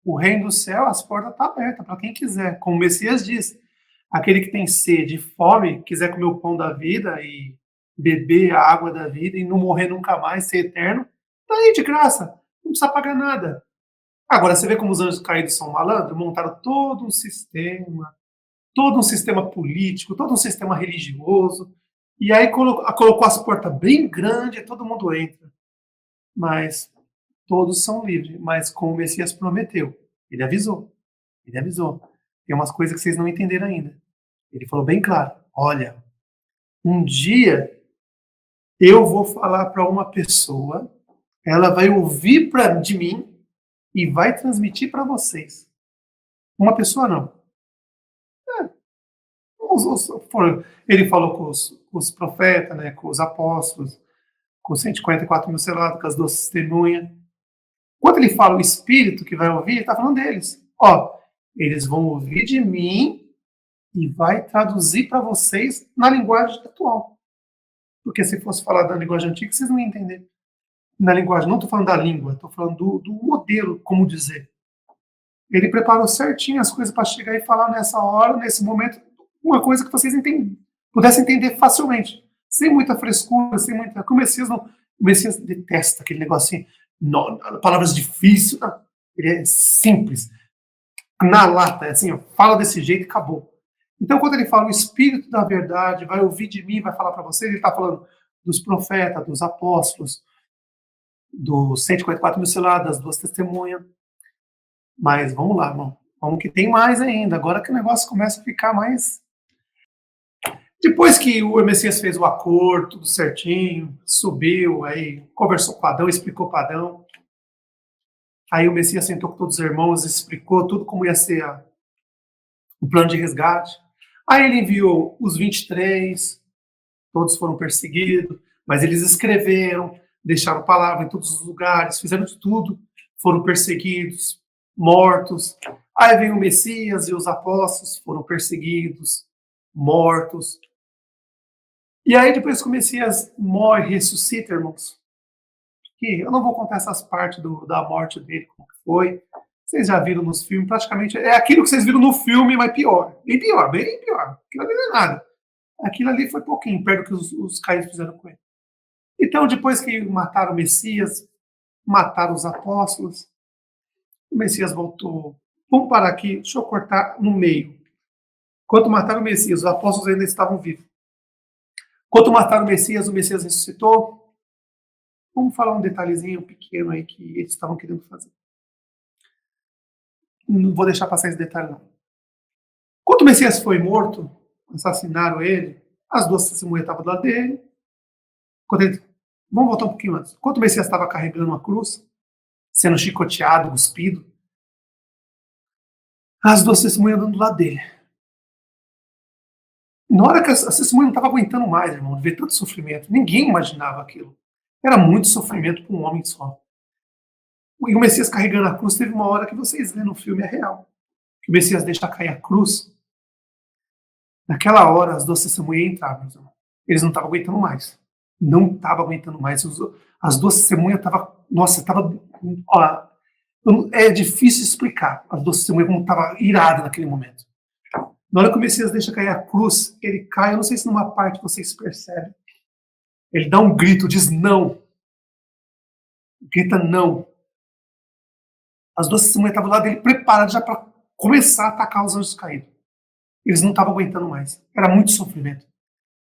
O reino do céu, as portas estão abertas para quem quiser. Como o Messias diz, aquele que tem sede e fome, quiser comer o pão da vida e beber a água da vida e não morrer nunca mais, ser eterno, tá aí de graça, não precisa pagar nada. Agora, você vê como os anjos caídos são malandros, montaram todo um sistema político, todo um sistema religioso, e aí colocou as portas bem grandes e todo mundo entra. Mas todos são livres, mas como o Messias prometeu, ele avisou, ele avisou. Tem umas coisas que vocês não entenderam ainda. Ele falou bem claro, olha, um dia eu vou falar para uma pessoa, ela vai ouvir de mim e vai transmitir para vocês. Uma pessoa não. Ele falou com os profetas, né, com os apóstolos, com 144 mil selados, com as 12 testemunhas. Quando ele fala o Espírito que vai ouvir, ele está falando deles. Ó, eles vão ouvir de mim e vai traduzir para vocês na linguagem atual. Porque se fosse falar da linguagem antiga, vocês não iam entender. Na linguagem, não estou falando da língua, estou falando do modelo, como dizer. Ele preparou certinho as coisas para chegar e falar nessa hora, nesse momento, uma coisa que vocês pudessem entender facilmente. Sem muita frescura, sem muita... O Messias detesta aquele negocinho, palavras difíceis, não. Ele é simples. Na lata, é assim, ó, fala desse jeito e acabou. Então, quando ele fala o Espírito da verdade, vai ouvir de mim, vai falar para vocês, ele está falando dos profetas, dos apóstolos, dos 144 mil selados, das 2 testemunhas. Mas vamos lá, irmão. Vamos que tem mais ainda. Agora que o negócio começa a ficar mais... Depois que o Messias fez o acordo, tudo certinho, subiu, aí conversou com Adão, explicou para Adão. Aí o Messias sentou com todos os irmãos, explicou tudo como ia ser o plano de resgate. Aí ele enviou os 23, todos foram perseguidos, mas eles escreveram, deixaram palavra em todos os lugares, fizeram de tudo, foram perseguidos, mortos. Aí vem o Messias e os apóstolos foram perseguidos, mortos. E aí depois que o Messias morre e ressuscita, irmãos, que eu não vou contar essas partes da morte dele, como que foi. Vocês já viram nos filmes, praticamente é aquilo que vocês viram no filme, mas pior. Bem pior, bem pior. Aquilo ali não é nada. Aquilo ali foi pouquinho, perto do que os caídos fizeram com ele. Então, depois que mataram o Messias, mataram os apóstolos, o Messias voltou. Vamos parar aqui, deixa eu cortar no meio. Quando mataram o Messias, os apóstolos ainda estavam vivos. Quando mataram o Messias ressuscitou. Vamos falar um detalhezinho pequeno aí que eles estavam querendo fazer. Não vou deixar passar esse detalhe, não. Quando o Messias foi morto, assassinaram ele, as 2 testemunhas estavam do lado dele. Vamos voltar um pouquinho antes. Quando o Messias estava carregando uma cruz, sendo chicoteado, cuspido, as 2 testemunhas andando do lado dele. Na hora que as testemunhas não estavam aguentando mais, irmão, de ver tanto sofrimento, ninguém imaginava aquilo. Era muito sofrimento para um homem só. E o Messias carregando a cruz, teve uma hora que vocês lêem no filme, é real. Que o Messias deixa cair a cruz. Naquela hora, as 2 testemunhas entravam. Eles não estavam aguentando mais. Não estavam aguentando mais. As 2 testemunhas estavam... Nossa, estava... É difícil explicar. As 2 testemunhas como estavam iradas naquele momento. Na hora que o Messias deixa cair a cruz, ele cai, eu não sei se numa parte vocês percebem. Ele dá um grito, diz não. Grita não. As 2 testemunhas estavam lá dele preparadas já para começar a atacar os anjos caídos. Eles não estavam aguentando mais. Era muito sofrimento.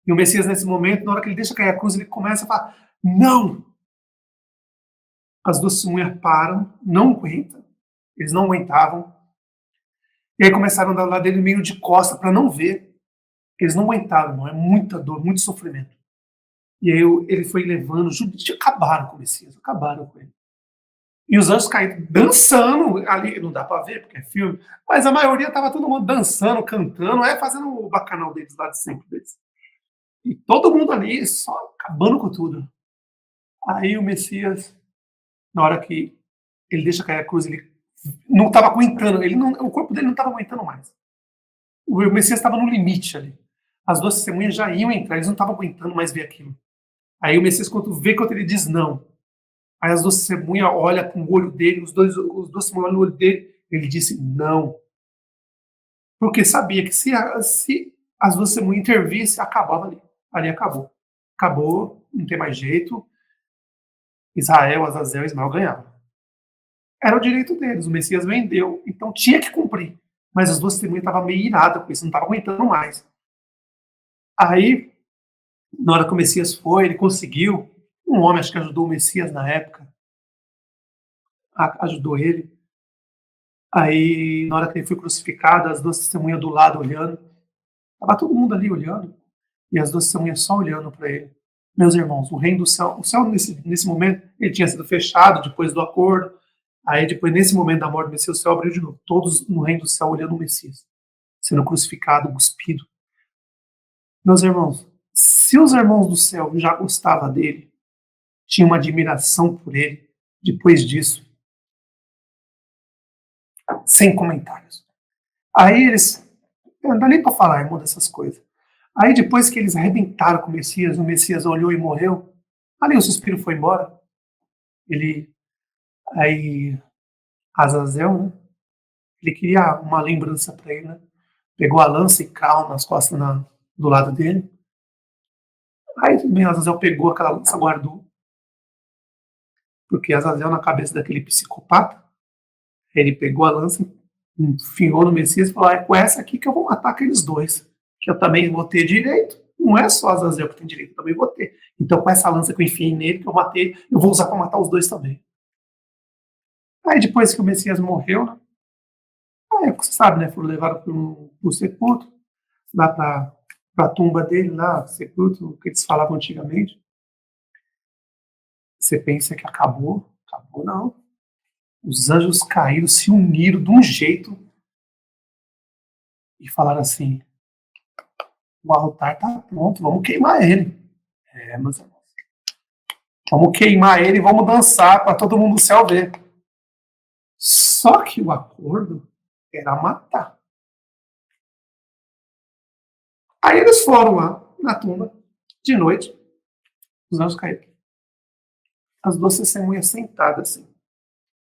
E o Messias, nesse momento, na hora que ele deixa cair a cruz, ele começa a falar, não! As 2 testemunhas param, não aguentam. Eles não aguentavam. E aí começaram a andar lá dele meio de costa para não ver. Eles não aguentavam, irmão. É muita dor, muito sofrimento. E aí ele foi levando, acabaram com o Messias, acabaram com ele. E os anjos caídos dançando ali, não dá para ver porque é filme, mas a maioria estava todo mundo dançando, cantando, fazendo o bacanal deles lá de sempre deles. E todo mundo ali só acabando com tudo. Aí o Messias, na hora que ele deixa cair a cruz, ele não estava aguentando, o corpo dele não estava aguentando mais. O Messias estava no limite ali. As 2 testemunhas já iam entrar, eles não estavam aguentando mais ver aquilo. Aí o Messias, quando ele diz não, aí as 2 testemunhas olham com o olho dele, os dois testemunhas olham no olho dele, Ele disse não, porque sabia que se as duas testemunhas intervissem, acabava ali. Ali acabou. Acabou, não tem mais jeito. Israel, Azazel e Ismael ganhavam. Era o direito deles, o Messias vendeu, então tinha que cumprir. Mas as duas testemunhas estavam meio iradas com isso, não estavam aguentando mais. Aí, na hora que o Messias foi, ele conseguiu. Um homem, acho que ajudou o Messias na época, ajudou ele. Aí, na hora que ele foi crucificado, as duas testemunhas do lado olhando. Estava todo mundo ali olhando, e as duas testemunhas só olhando para ele. Meus irmãos, o reino do céu, o céu nesse momento, ele tinha sido fechado depois do acordo. Aí, depois, nesse momento da morte do Messias, o céu abriu de novo. Todos no reino do céu olhando o Messias, sendo crucificado, cuspido. Meus irmãos, se os irmãos do céu já gostavam dele, tinham uma admiração por ele, depois disso, sem comentários. Aí eles, não dá nem para falar, irmão, dessas coisas. Aí depois que eles arrebentaram com o Messias olhou e morreu, ali o suspiro foi embora. Aí Azazel, né? Ele queria uma lembrança para ele, né? Pegou a lança e cal nas costas do lado dele. Aí também Azazel pegou aquela lança, guardou. Porque Azazel, na cabeça daquele psicopata, ele pegou a lança, enfiou no Messias e falou: é com essa aqui que eu vou matar aqueles dois. Que eu também vou ter direito. Não é só Azazel que tem direito, eu também vou ter. Então, com essa lança que eu enfiei nele, que eu matei, eu vou usar para matar os dois também. Aí, depois que o Messias morreu, né? Aí, você sabe, né? Foram levados para o sepulcro, lá para a tumba dele, lá, sepulcro, que eles falavam antigamente. Você pensa que acabou? Acabou, não. Os anjos caíram, se uniram de um jeito e falaram assim: o altar está pronto, vamos queimar ele. Meus irmãos. Vamos queimar ele e vamos dançar para todo mundo do céu ver. Só que o acordo era matar. Aí eles foram lá na tumba, de noite, os anjos caíram. As duas testemunhas sentadas assim.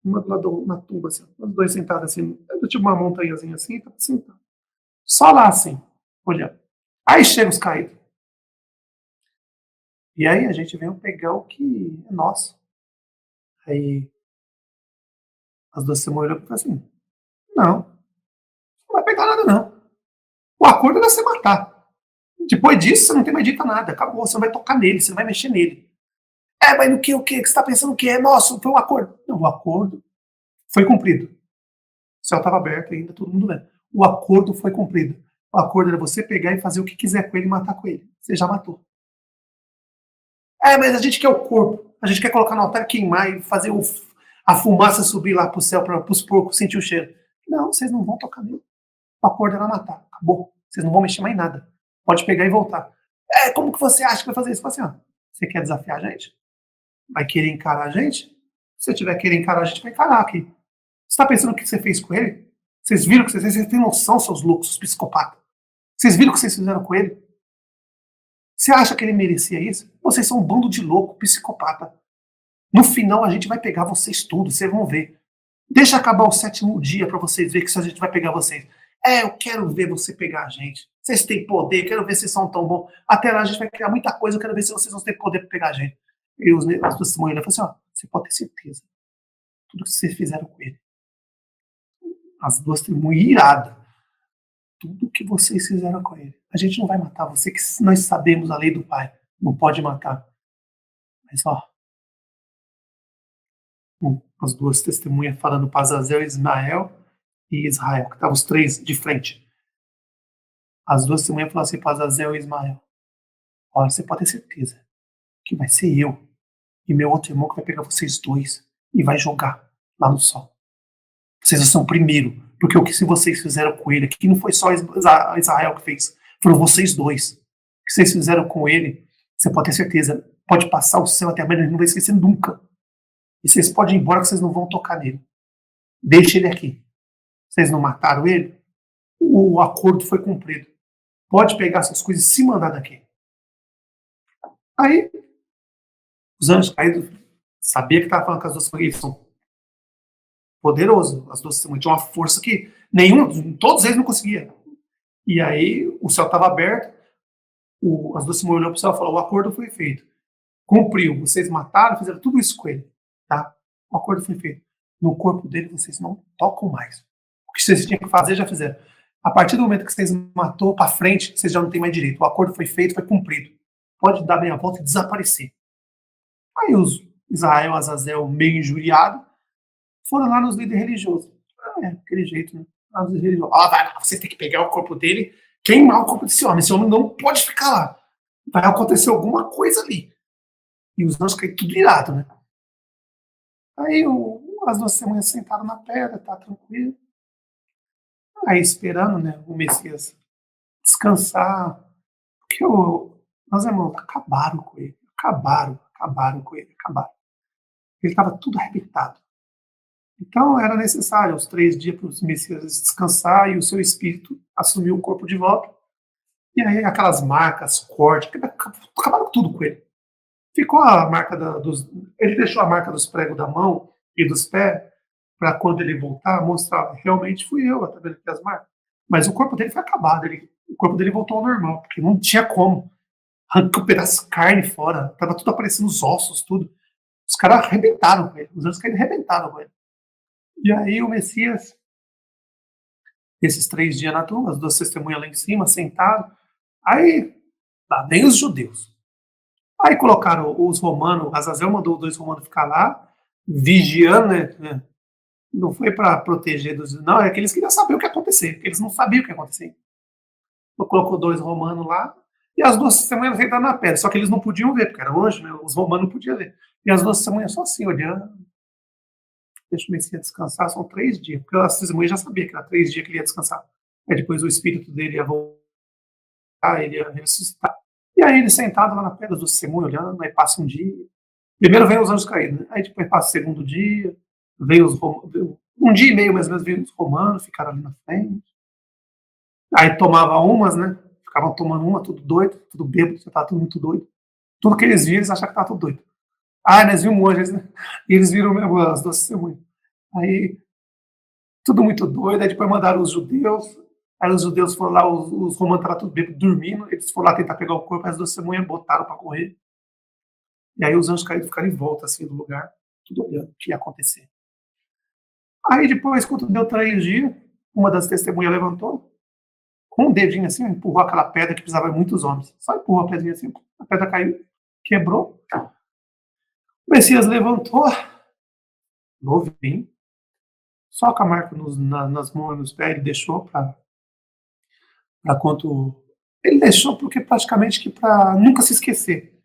Uma do lado na tumba, assim. Os dois sentados assim. Tipo uma montanhazinha assim, tá sentado. Só lá assim, olhando. Aí chega os caídos. E aí a gente veio pegar o que é nosso. Aí as duas testemunhas olham e falam assim: não vai pegar nada não. O acordo era você matar. Depois disso, você não tem mais direito a nada. Acabou, você não vai tocar nele, você não vai mexer nele. Mas no que, o que? Você está pensando o que? É nosso, foi um acordo. Não, o acordo foi cumprido. O céu estava aberto ainda, todo mundo vendo. O acordo foi cumprido. O acordo era você pegar e fazer o que quiser com ele e matar com ele. Você já matou. Mas a gente quer o corpo. A gente quer colocar no altar, queimar e fazer a fumaça subir lá pro céu para os porcos sentir o cheiro. Não, vocês não vão tocar nele. O acordo era matar. Acabou. Vocês não vão mexer mais em nada. Pode pegar e voltar. Como que você acha que vai fazer isso? Fala assim, você quer desafiar a gente? Vai querer encarar a gente? Se você tiver querer encarar, a gente vai encarar aqui. Você está pensando o que você fez com ele? Vocês viram o que vocês têm noção, seus loucos, seus psicopatas? Vocês viram o que vocês fizeram com ele? Você acha que ele merecia isso? Vocês são um bando de louco, psicopata. No final a gente vai pegar vocês tudo, vocês vão ver. Deixa acabar o 7º dia para vocês verem que a gente vai pegar vocês. Eu quero ver você pegar a gente. Vocês têm poder, quero ver se vocês são tão bons. Até lá a gente vai criar muita coisa, eu quero ver se vocês vão ter poder para pegar a gente. E as duas testemunhas falaram assim: você pode ter certeza. Tudo que vocês fizeram com ele. As duas testemunhas iradas. Tudo que vocês fizeram com ele. A gente não vai matar você, que nós sabemos a lei do Pai. Não pode matar. Mas, as duas testemunhas falando para Azazel, Ismael e Israel, que estavam os três de frente. As duas testemunhas falaram assim para Azazel e Ismael: olha, você pode ter certeza que vai ser eu e meu outro irmão que vai pegar vocês dois e vai jogar lá no sol. Vocês são o primeiro, porque o que vocês fizeram com ele, que não foi só Israel que fez, foram vocês dois. O que vocês fizeram com ele, você pode ter certeza, pode passar o céu até a manhã, ele não vai esquecer nunca. E vocês podem ir embora que vocês não vão tocar nele. Deixe ele aqui. Vocês não mataram ele? O acordo foi cumprido. Pode pegar essas coisas e se mandar daqui. Aí, os anjos caídos sabia que estava falando com as duas famílias. poderoso. As duas testemunhas tinham uma força que nenhum, todos eles não conseguiam. E aí o céu estava aberto, as duas testemunhas olhou para o céu e falou: o acordo foi feito. Cumpriu, vocês mataram, fizeram tudo isso com ele. Tá? O acordo foi feito. No corpo dele vocês não tocam mais. O que vocês tinham que fazer, já fizeram. A partir do momento que vocês matou para frente, vocês já não têm mais direito. O acordo foi feito, foi cumprido. Pode dar meia volta e desaparecer. Aí os Israel, Azazel, meio injuriado, foram lá nos líderes religiosos. Aquele jeito, né? Lá nos líderes religiosos. Vai lá, você tem que pegar o corpo dele, queimar o corpo desse homem. Esse homem não pode ficar lá. Vai acontecer alguma coisa ali. E os anjos caíram tudo irado, né? Aí as duas testemunhas sentaram na pedra, tá tranquilo. Aí esperando, né, o Messias descansar. Porque nós irmãos acabaram com ele. Acabaram com ele. Ele estava tudo arrebentado. Então era necessário os 3 dias para o Messias descansar e o seu espírito assumir o corpo de volta. E aí aquelas marcas, cortes, acabaram com tudo com ele. Ficou a marca ele deixou a marca dos pregos da mão e dos pés para quando ele voltar mostrar, realmente fui eu, tá vendo aqui as marcas. Mas o corpo dele foi acabado, o corpo dele voltou ao normal, porque não tinha como. Arrancou um pedaço de carne fora, tava tudo aparecendo os ossos, tudo. Os caras arrebentaram com ele, os anjos caíram arrebentaram com ele. E aí o Messias, esses 3 dias na tumba, as duas testemunhas lá em cima, sentado, aí lá vem os judeus. Aí colocaram os romanos, Azazel mandou 2 romanos ficar lá, vigiando, né? Não foi para proteger dos. Não, é que eles queriam saber o que ia acontecer, porque eles não sabiam o que ia acontecer. Então, colocou 2 romanos lá, e as duas testemunhas sentaram na pedra, só que eles não podiam ver, porque era longe, né? Os romanos não podiam ver. E as duas testemunhas só assim, olhando. Deixa o Messias descansar, são 3 dias, porque as testemunhas já sabiam que era 3 dias que ele ia descansar. Aí depois o espírito dele ia voltar, ele ia ressuscitar. E aí ele sentado lá na pedra dos testemunhos, olhando, aí passa um dia. Primeiro vem os anjos caídos, né? Aí depois passa o segundo dia, vem um dia e meio mais ou menos, vem os romanos, ficaram ali na frente. Aí tomava umas, né? Ficavam tomando uma, tudo doido, tudo bêbado, já tava tudo muito doido. Tudo que eles viram, eles achavam que tava tudo doido. Nós vimos um anjo, né? E eles viram mesmo as duas testemunhas. Aí, tudo muito doido, aí depois mandaram os judeus, aí os judeus foram lá, os romanos estavam tudo bêbado, dormindo, eles foram lá tentar pegar o corpo, aí as duas testemunhas botaram para correr. E aí os anjos caídos ficaram em volta, assim, do lugar, tudo olhando o que ia acontecer. Aí depois, quando deu 3 dias, uma das testemunhas levantou, com um dedinho assim, empurrou aquela pedra que precisava de muitos homens. Só empurrou a pedrinha assim, a pedra caiu, quebrou. O Messias levantou, novinho, só com a marca nas mãos e nos pés, ele deixou para quanto. Ele deixou porque praticamente que para nunca se esquecer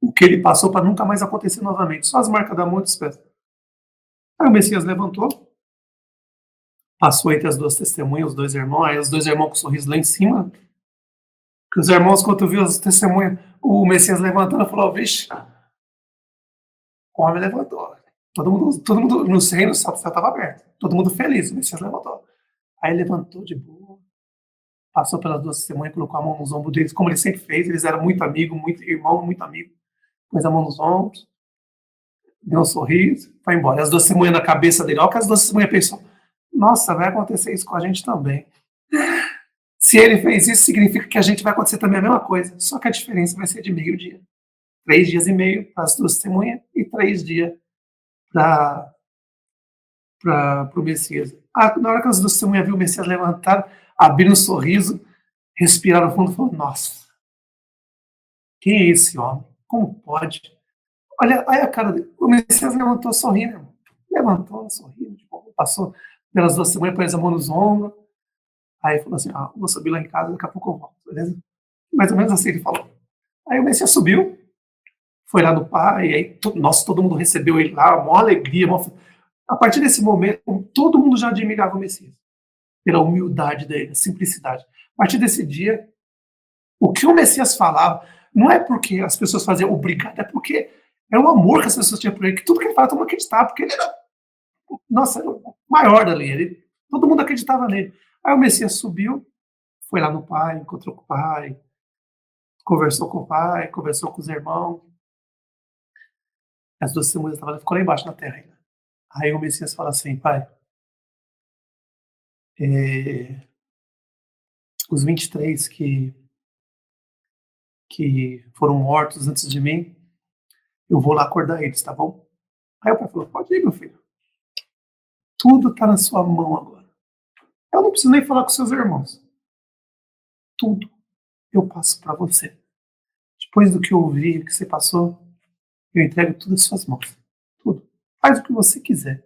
o que ele passou para nunca mais acontecer novamente. Só as marcas da mão e dos pés. Aí o Messias levantou, passou entre as duas testemunhas, os 2 irmãos, aí os 2 irmãos com o sorriso lá em cima. Que os irmãos, quando viu as testemunhas, o Messias levantando, falou: vixe, o homem levantou. Todo mundo no reino, o céu estava aberto. Todo mundo feliz, o Messias levantou. Aí levantou de boa, passou pelas duas testemunhas, colocou a mão nos ombros deles, como ele sempre fez. Eles eram muito amigos, muito irmão, muito amigo. Pôs a mão nos ombros, deu um sorriso, foi embora. As duas testemunhas na cabeça dele, olha que as duas testemunhas pensam: nossa, vai acontecer isso com a gente também. Se ele fez isso, significa que a gente vai acontecer também a mesma coisa, só que a diferença vai ser de meio dia. 3 dias e meio para as duas testemunhas e 3 dias para o Messias. Na hora que as duas testemunhas viram o Messias levantar, abriram um sorriso, respiraram fundo e falaram: nossa, quem é esse homem? Como pode? Olha a cara dele. O Messias levantou sorrindo, irmão. Levantou, sorrindo, passou pelas duas testemunhas, pôs a mão nos ombros. Aí falou assim: vou subir lá em casa, daqui a pouco eu volto, beleza? Mais ou menos assim ele falou. Aí o Messias subiu, foi lá no pai, e aí, todo mundo recebeu ele lá, maior alegria. A partir desse momento, todo mundo já admirava o Messias, pela humildade dele, a simplicidade. A partir desse dia, o que o Messias falava, não é porque as pessoas faziam obrigado, é porque era o amor que as pessoas tinham por ele, que tudo que ele falava, todo mundo acreditava, porque ele era, nossa, era o maior dali, todo mundo acreditava nele. Aí o Messias subiu, foi lá no pai, encontrou com o pai, conversou com o pai, conversou com os irmãos. As duas testemunhas estavam lá, ficou lá embaixo na terra ainda. Aí o Messias fala assim, pai, os 23 que foram mortos antes de mim, eu vou lá acordar eles, tá bom? Aí o pai falou, pode ir, meu filho. Tudo tá na sua mão agora. Eu não preciso nem falar com seus irmãos. Tudo eu passo para você. Depois do que eu ouvi, o que você passou, eu entrego tudo às suas mãos. Tudo. Faz o que você quiser.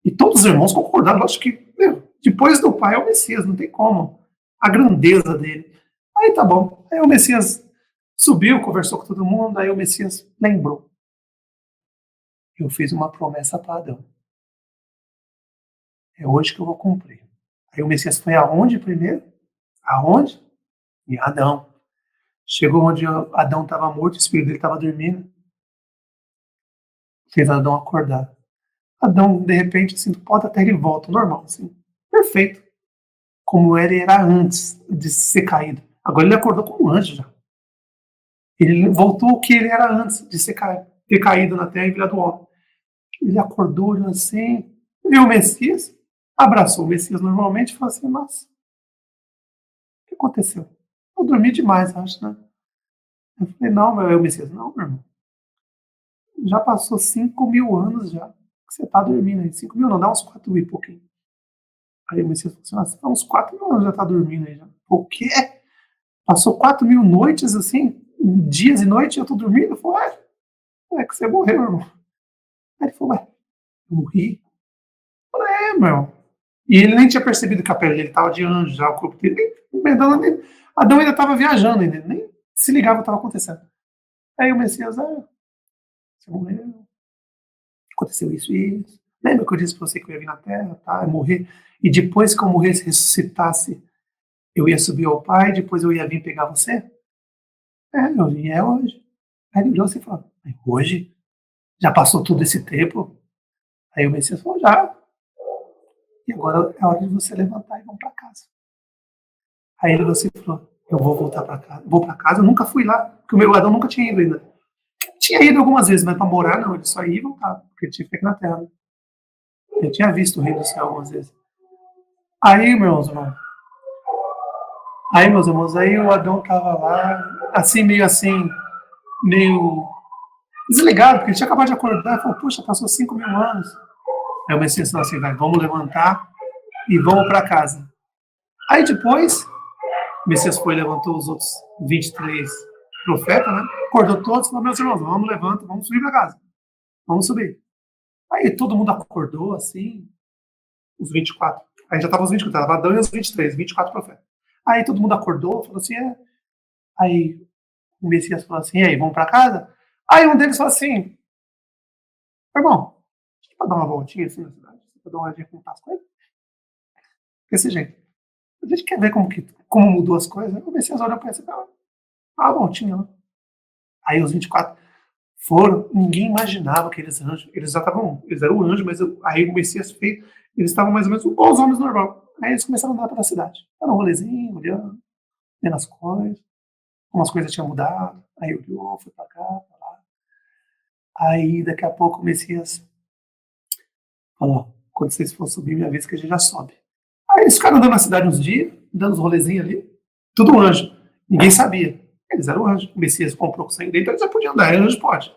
E todos os irmãos concordaram. Eu acho que, depois do pai é o Messias, não tem como. A grandeza dele. Aí tá bom. Aí o Messias subiu, conversou com todo mundo. Aí o Messias lembrou. Eu fiz uma promessa para Adão. É hoje que eu vou cumprir. Aí o Messias foi aonde primeiro? Aonde? Em Adão. Chegou onde Adão estava morto, o espírito dele estava dormindo. Fez Adão acordar. Adão, de repente, assim, pó da terra e volta, normal, assim. Perfeito. Como ele era antes de ser caído. Agora ele acordou como um anjo já. Ele voltou o que ele era antes de ser caído, ter caído na terra e virado homem. Ele acordou assim, viu o Messias, abraçou o Messias normalmente e falou assim, nossa, o que aconteceu? Eu dormi demais, acho, né? Eu falei, não, meu Messias, não, meu irmão. Já passou 5.000 anos já. Que você tá dormindo aí. 5.000 não, dá uns 4.000 e pouquinho. Aí o Messias falou assim, nossa, uns 4.000 anos já tá dormindo aí já. O quê? Passou 4.000 noites assim, dias e noites, eu tô dormindo? Eu falei, é que você morreu, irmão. Aí ele falou, eu morri? Eu falei, meu. E ele nem tinha percebido que a pele dele tava de anjo já, o corpo dele. Adão ainda tava viajando, ainda, nem se ligava o que estava acontecendo. Aí o Messias, você morreu, aconteceu isso e isso. Lembra que eu disse pra você que eu ia vir na Terra, tá? Eu morrer. E depois que eu morresse, ressuscitasse, eu ia subir ao Pai, depois eu ia vir pegar você? Eu vim, é hoje. Aí ele olhou assim e falou, hoje? Já passou todo esse tempo? Aí o Messias falou, já. E agora é hora de você levantar e vamos para casa. Aí ele assim falou, eu vou voltar para casa. Vou para casa, eu nunca fui lá, porque o meu Adão nunca tinha ido ainda. Tinha ido algumas vezes, mas para morar não, ele só ia e voltava, porque ele tinha que ficar na terra. Eu tinha visto o Reino do Céu algumas vezes. Aí, meus irmãos, aí o Adão tava lá, assim, meio desligado, porque ele tinha acabado de acordar, falou, puxa, passou 5.000 anos. Aí o Messias falou assim, vamos levantar e vamos para casa. Aí depois, o Messias foi e levantou os outros 23 profetas, né? Acordou todos e falou, meus irmãos, vamos, levanta, vamos subir para casa. Vamos subir. Aí todo mundo acordou, assim, os 24. Aí já estavam os 24, estava Adão e os 23, 24 profetas. Aí todo mundo acordou, falou assim, Aí o Messias falou assim, e aí, vamos para casa? Aí um deles falou assim, irmão, a gente pode dar uma voltinha assim na cidade? Pra dar uma olhadinha como tá as coisas? Desse jeito. A gente quer ver como mudou as coisas. O Messias olhou para ele e falou, uma voltinha lá. Aí os 24 foram, ninguém imaginava aqueles anjos. Eles eram anjos, mas aí o Messias fez, eles estavam mais ou menos igual os homens normais. Aí eles começaram a andar pela cidade. Era um rolezinho, olhando, vendo as coisas. Umas coisas tinham mudado. Aí olhou, foi pra cá, pra lá. Aí daqui a pouco o Messias falou, quando vocês for subir, minha vez que a gente já sobe. Aí eles ficaram andando na cidade uns dias, dando uns rolezinhos ali. Tudo anjo. Ninguém sabia. Eles eram anjos. O Messias comprou com sangue dele, então eles já podiam andar. Anjo pode.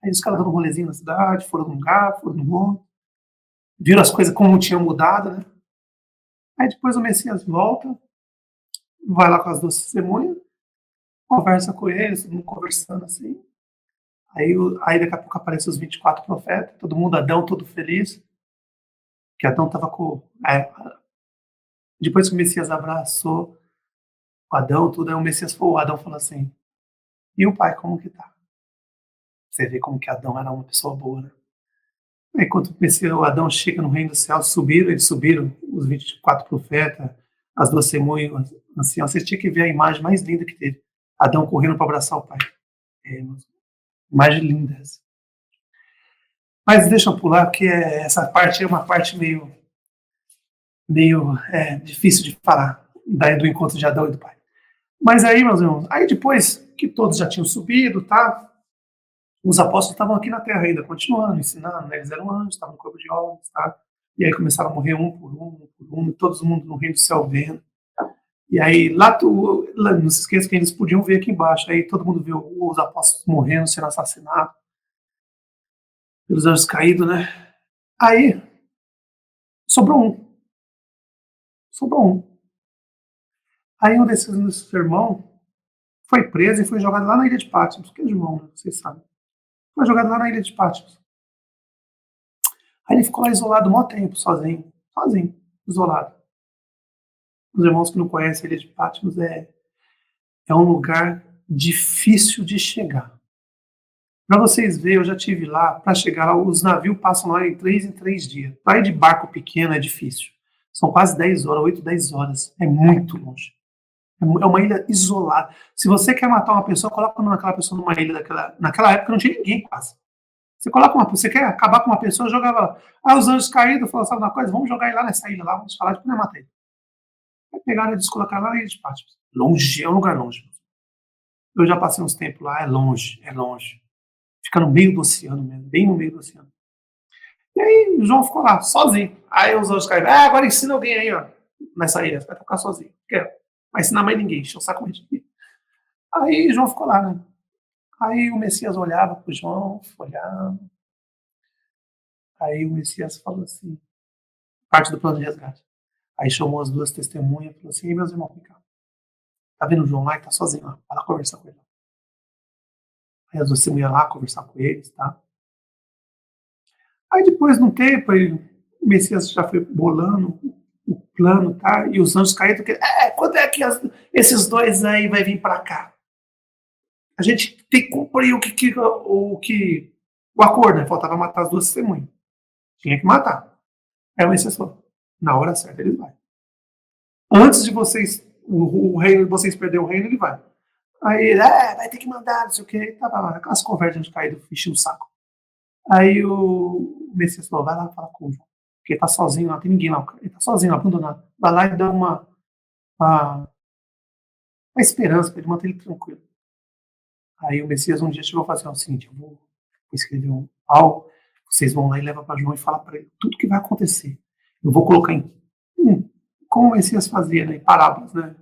Aí os caras dando um rolezinho na cidade, foram num lugar, foram no outro. Viram as coisas como tinham mudado, né? Aí depois o Messias volta, vai lá com as duas testemunhas, conversa com eles, todo mundo conversando assim. Aí daqui a pouco aparecem os 24 profetas, todo mundo, Adão, todo feliz. Que Adão estava com. Depois que o Messias abraçou o Adão, tudo, aí o Adão falou assim: e o pai, como que tá? Você vê como que Adão era uma pessoa boa, né? Aí quando o Adão chega no reino do céu, eles subiram, os 24 profetas, as duas testemunhas, assim, vocês tinham que ver a imagem mais linda que teve. Adão correndo para abraçar o pai. Imagem linda essa. Mas deixa eu pular, porque essa parte é uma parte meio difícil de falar, do encontro de Adão e do pai. Mas aí, meus irmãos, aí depois que todos já tinham subido, tá? Os apóstolos estavam aqui na Terra ainda, continuando, ensinando, né? Eles eram anjos, estavam no corpo de homens, tá? E aí começaram a morrer um por um, e todo mundo no reino do céu vendo. E aí, não se esqueça que eles podiam ver aqui embaixo, aí todo mundo viu os apóstolos morrendo, sendo assassinados pelos anjos caídos, né? Aí, sobrou um. Sobrou um. Aí um desses irmãos foi preso e foi jogado lá na ilha de Patmos, que é João, né? Vocês sabem. Foi jogado lá na ilha de Patmos. Aí ele ficou lá isolado um maior tempo, sozinho, isolado. Os irmãos que não conhecem a ilha de Patmos é um lugar difícil de chegar. Para vocês verem, eu já tive lá, para chegar lá, os navios passam lá em 3 dias. Para ir de barco pequeno é difícil. São quase 10 horas, 8, 10 horas. É muito longe. É uma ilha isolada. Se você quer matar uma pessoa, coloca aquela pessoa numa ilha daquela. Naquela época não tinha ninguém quase. Você quer acabar com uma pessoa, jogava lá. Ah, os anjos caídos, falaram, sabe uma coisa? Vamos jogar ele lá nessa ilha lá, vamos falar de não matar ele. Aí pegaram e descolocaram lá na ilha de Patmos. Longe, é um lugar longe. Eu já passei uns tempos lá, é longe, é longe. Fica no meio do oceano mesmo, bem no meio do oceano. E aí o João ficou lá, sozinho. Aí os anjos caíram, agora ensina alguém aí, ó, nessa ilha, você vai tocar sozinho. Quero. Vai ensinar mais ninguém, encheu o saco mais de ninguém. Aí João ficou lá, né? Aí o Messias olhava pro João, olhava. Aí o Messias falou assim, parte do plano de resgate. Aí chamou as duas testemunhas e falou assim, meus irmãos, vem cá. Tá vendo o João lá? Ele tá sozinho lá. Vai lá conversar com ele. Aí as duas testemunhas lá conversar com eles, tá? Aí depois de um tempo, o Messias já foi bolando o plano, tá? E os anjos caíram, quando é que esses dois aí vai vir para cá? A gente tem que cumprir o acordo, né? Faltava matar as duas testemunhas. Tinha que matar. Aí o Messias falou, na hora certa ele vai. Antes de vocês, o reino, vocês perder o reino, ele vai. Aí, vai ter que mandar, não sei o que. Tava lá, aquelas conversas de caído, enchendo o saco. Aí o Messias falou, vai lá falar com o João. Porque ele tá sozinho lá, não tem ninguém lá. Ele tá sozinho lá, abandonado. Vai lá e dá uma esperança para ele manter ele tranquilo. Aí o Messias um dia chegou e falou assim, o seguinte, eu vou escrever algo, vocês vão lá e levam para João e fala para ele tudo que vai acontecer. Eu vou colocar como o Messias fazia, né, em parábolas, né,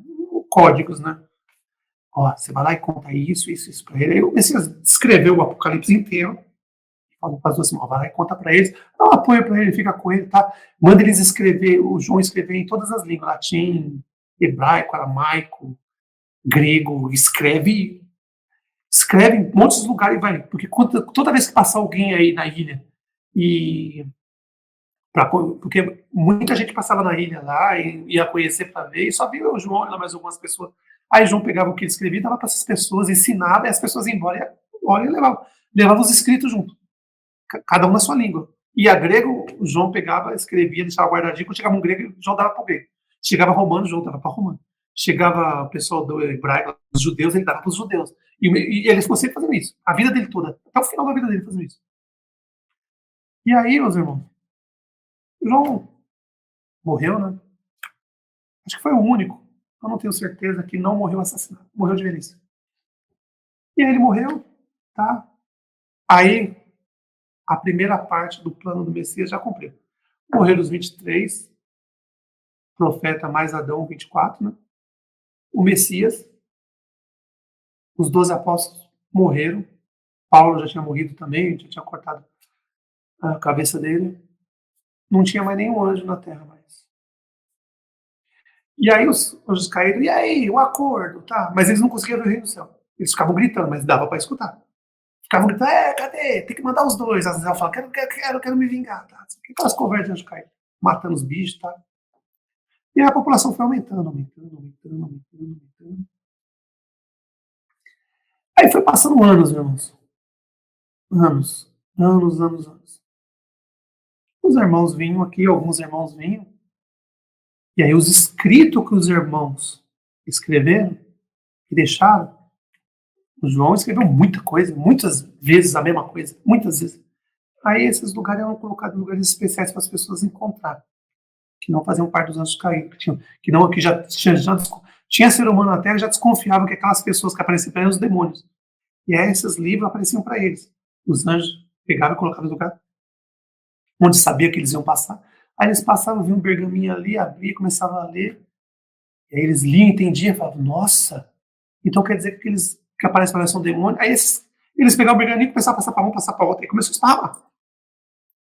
códigos, né. Ó, você vai lá e conta isso para ele. Aí o Messias escreveu o Apocalipse inteiro. Falou para as duas assim, vai lá e conta para eles, dá um apoio para ele, fica com ele, tá? Manda eles escrever, o João escrever em todas as línguas, latim, hebraico, aramaico, grego, escreve em muitos lugares e vai, porque toda vez que passar alguém aí na ilha porque muita gente passava na ilha lá e ia conhecer para ver, e só via o João e mais algumas pessoas. Aí o João pegava o que ele escrevia, dava para essas pessoas, ensinava, e as pessoas iam embora e levava os escritos junto, cada um na sua língua. E a grego, o João pegava, escrevia, deixava guardadinho, quando chegava um grego, o João dava para o grego. Chegava romano, o João dava para romano. Chegava o pessoal do hebraico, os judeus, ele dava para os judeus. E ele ficou sempre fazendo isso, a vida dele toda, até o final da vida dele fazendo isso. E aí, meus irmãos, o João morreu, né? Acho que foi o único, eu não tenho certeza, que não morreu assassinado, morreu de velhice. E aí ele morreu, tá? Aí, a primeira parte do plano do Messias já cumpriu. Morreram os 23, profeta mais Adão, 24, né? O Messias, os 12 apóstolos morreram, Paulo já tinha morrido também, já tinha cortado a cabeça dele, não tinha mais nenhum anjo na terra mais. E aí os anjos caíram, e aí, o acordo, tá? Mas eles não conseguiam ver o reino do céu. Eles ficavam gritando, mas dava para escutar. Ficavam gritando, cadê? Tem que mandar os dois. Às vezes ela fala, quero me vingar, tá? Aquelas conversas de anjos caídos, matando os bichos, tá? E aí a população foi aumentando. Aí foi passando anos, meus irmãos. Anos. Os irmãos vinham aqui, alguns irmãos vinham. E aí os escritos que os irmãos escreveram e deixaram, o João escreveu muita coisa, muitas vezes a mesma coisa, muitas vezes. Aí esses lugares eram colocados em lugares especiais para as pessoas encontrarem, que não faziam parte dos anjos caídos, que já tinha ser humano na Terra, já desconfiava que aquelas pessoas que apareciam para eles eram os demônios. E aí esses livros apareciam para eles. Os anjos pegavam e colocavam no lugar onde sabia que eles iam passar. Aí eles passavam, viam um pergaminho ali, abria, começavam a ler, e aí eles liam, entendiam, falavam, nossa, então quer dizer que eles que aparecem para nós são demônios. Aí eles pegavam o pergaminho e começavam a passar para um, passar para outro, e começou a esparramar.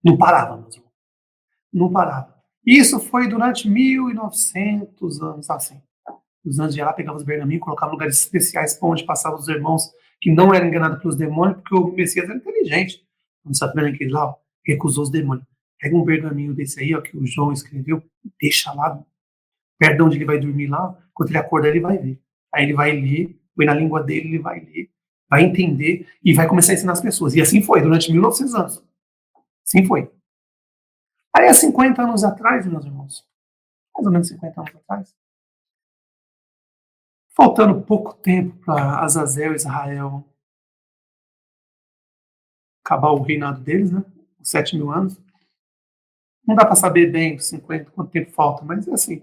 Não parava, meus irmãos. Não parava. Isso foi durante 1900 anos, assim. Os anjos iam lá, pegavam os pergaminhos, colocavam em lugares especiais para onde passavam os irmãos que não eram enganados pelos demônios, porque o Messias era inteligente. Não sabe vendo aquele lá, ó, recusou os demônios. Pega um pergaminho desse aí, ó, que o João escreveu, deixa lá, perto de onde ele vai dormir lá, quando ele acordar ele vai ver. Aí ele vai ler, põe na língua dele, ele vai ler, vai entender e vai começar a ensinar as pessoas. E assim foi, durante 1900 anos. Assim foi. Aí há 50 anos atrás, meus irmãos, mais ou menos 50 anos atrás, faltando pouco tempo para Azazel e Israel acabar o reinado deles, né? Os 7.000 anos. Não dá para saber bem 50, quanto tempo falta, mas é assim,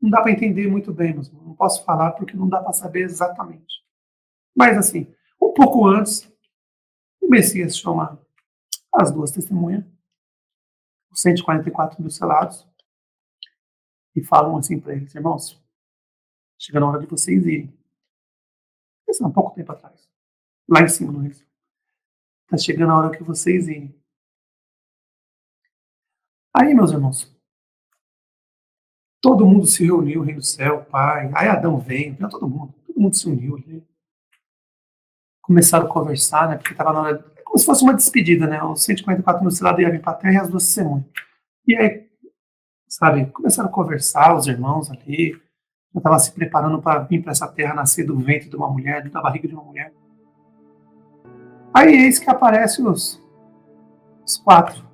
não dá para entender muito bem, mas não posso falar porque não dá para saber exatamente. Mas assim, um pouco antes, o Messias chama as duas testemunhas, os 144 mil selados, e falam assim para eles, irmãos, chega na hora de vocês irem. Isso é um pouco tempo atrás, lá em cima no reino. Está chegando a hora que vocês irem. Aí, meus irmãos, todo mundo se reuniu, o reino do céu, o pai, aí Adão veio, todo mundo se uniu ali. Começaram a conversar, né, porque estava na hora, como se fosse uma despedida, né, os 144 mil selados iam vir para a terra e as duas testemunhas. E aí, sabe, começaram a conversar, os irmãos ali, já estavam se preparando para vir para essa terra, nascer do ventre de uma mulher, da barriga de uma mulher. Aí eis que aparecem os quatro,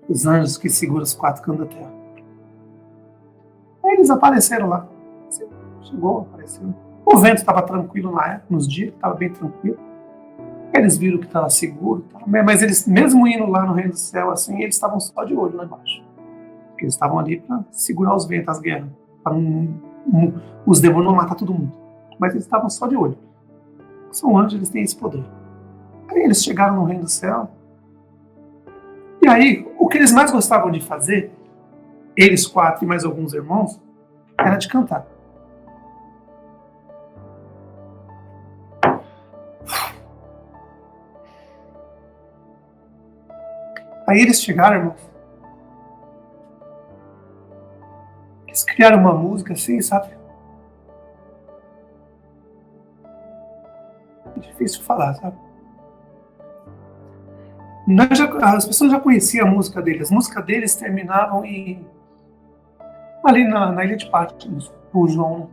os anjos que seguram os quatro cantos da terra. Aí eles apareceram lá. Chegou, apareceu. O vento estava tranquilo na época, nos dias, estava bem tranquilo. Eles viram que estava seguro, mas eles, mesmo indo lá no reino do céu, assim, eles estavam só de olho lá embaixo. Porque eles estavam ali para segurar os ventos, as guerras, para os demônios não matar todo mundo. Mas eles estavam só de olho. São anjos, eles têm esse poder. Aí eles chegaram no reino do céu. E aí, o que eles mais gostavam de fazer, eles quatro e mais alguns irmãos, era de cantar. Aí eles chegaram, irmãos. Eles criaram uma música assim, sabe? É difícil falar, sabe? As pessoas já conheciam a música deles. As músicas deles terminavam ali na Ilha de Patmos, o João. Né?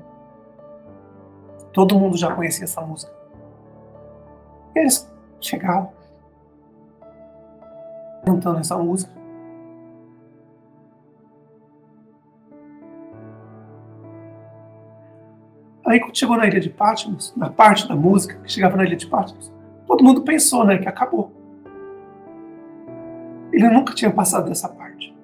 Todo mundo já conhecia essa música. E eles chegaram cantando essa música. Aí quando chegou na Ilha de Patmos, na parte da música que chegava na Ilha de Patmos, todo mundo pensou, né, que acabou. Ele nunca tinha passado dessa parte.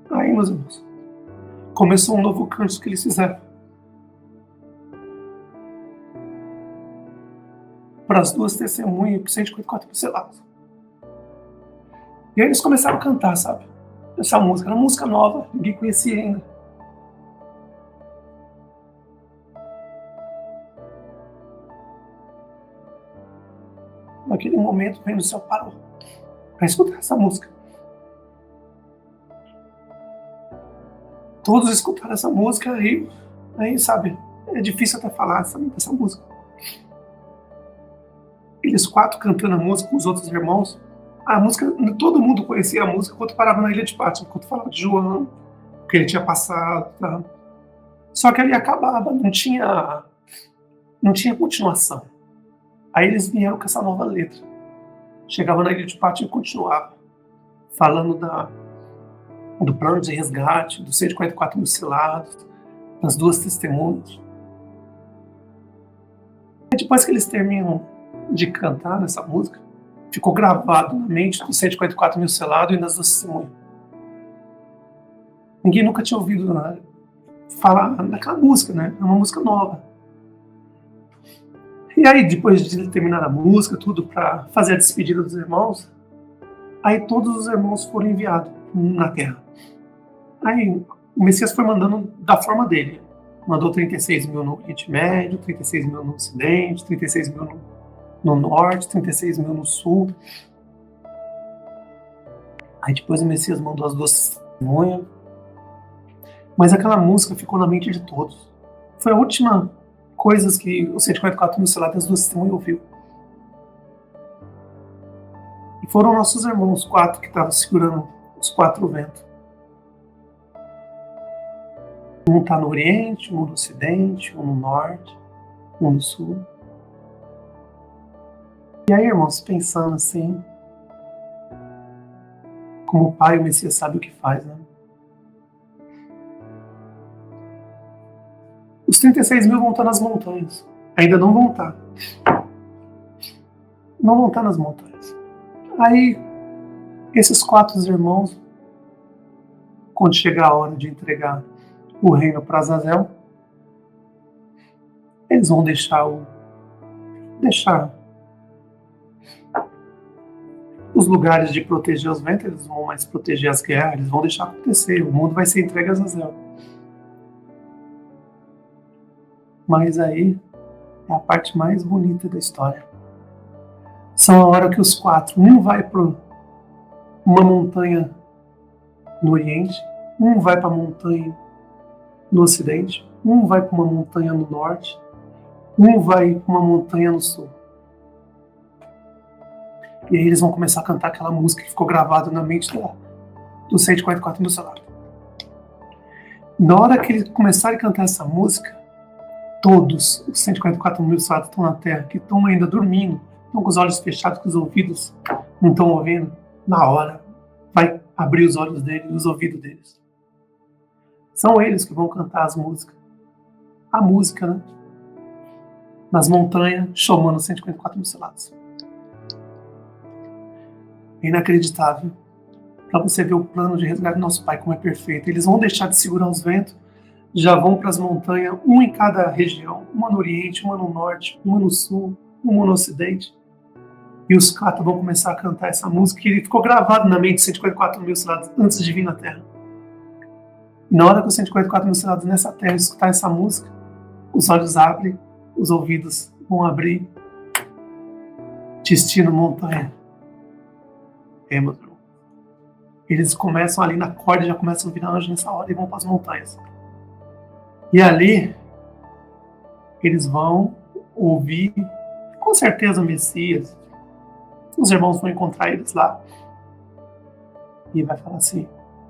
Aí, meus irmãos, começou um novo canto que eles fizeram. Para as duas testemunhas, para 144 mil selados. E aí eles começaram a cantar, sabe? Essa música, era uma música nova, ninguém conhecia ainda. Naquele momento, o reino do céu parou para escutar essa música. Todos escutaram essa música aí, sabe, é difícil até falar dessa música. Eles quatro cantando a música com os outros irmãos. A música, todo mundo conhecia a música quando parava na Ilha de Patmos, quando falava de João, o que ele tinha passado. Tá? Só que ali acabava, não tinha continuação. Aí eles vieram com essa nova letra. Chegava na Ilha de Patmos e continuava, falando do plano de resgate, dos 144 mil selados, das duas testemunhas. E depois que eles terminam de cantar nessa música, ficou gravado na mente dos 144 mil selados e das duas testemunhas. Ninguém nunca tinha ouvido falar daquela música, né? É uma música nova. E aí, depois de terminar a música, tudo para fazer a despedida dos irmãos, aí todos os irmãos foram enviados na terra. Aí o Messias foi mandando da forma dele. Mandou 36 mil no Oriente Médio, 36 mil no Ocidente, 36 mil no Norte, 36 mil no Sul. Aí depois o Messias mandou as 12 testemunhas. Mas aquela música ficou na mente de todos. Foi a última coisa que os 144 mil selados das 12 testemunhas ouviu. E foram nossos irmãos, 4 que estavam segurando os 4 ventos. Um está no Oriente, um no Ocidente, um no Norte, um no Sul. E aí, irmãos, pensando assim, como o Pai e o Messias sabe o que faz, né? Os 36 mil vão estar nas montanhas. Ainda não vão estar. Não vão estar nas montanhas. Aí, esses 4 irmãos, quando chegar a hora de entregar o reino para Azazel, eles vão deixar os lugares de proteger os ventos, eles vão mais proteger as guerras, eles vão deixar acontecer, o mundo vai ser entregue a Azazel. Mas aí é a parte mais bonita da história. São a hora que os 4, um vai para uma montanha no Oriente, um vai para a montanha no Ocidente, um vai para uma montanha no Norte, um vai para uma montanha no Sul. E aí eles vão começar a cantar aquela música que ficou gravada na mente dos 144 mil selados. Na hora que eles começarem a cantar essa música, todos os 144 mil selados estão na Terra, que estão ainda dormindo, estão com os olhos fechados, com os ouvidos não estão ouvindo, na hora vai abrir os olhos deles, os ouvidos deles. São eles que vão cantar as músicas. A música, né? Nas montanhas, chamando 144 mil selados. É inacreditável. Para você ver o plano de resgate do nosso Pai, como é perfeito. Eles vão deixar de segurar os ventos, já vão para as montanhas, um em cada região. Uma no Oriente, uma no Norte, uma no Sul, uma no Ocidente. E os 4 vão começar a cantar essa música que ficou gravado na mente de 144 mil selados antes de vir na Terra. E na hora que os 144 mil selados nessa Terra escutar essa música, os olhos abrem, os ouvidos vão abrir. Destino montanha. Meu irmão. Eles começam ali na corda, já começam a virar anjo nessa hora e vão para as montanhas. E ali, eles vão ouvir, com certeza, o Messias. Os irmãos vão encontrar eles lá. E vai falar assim,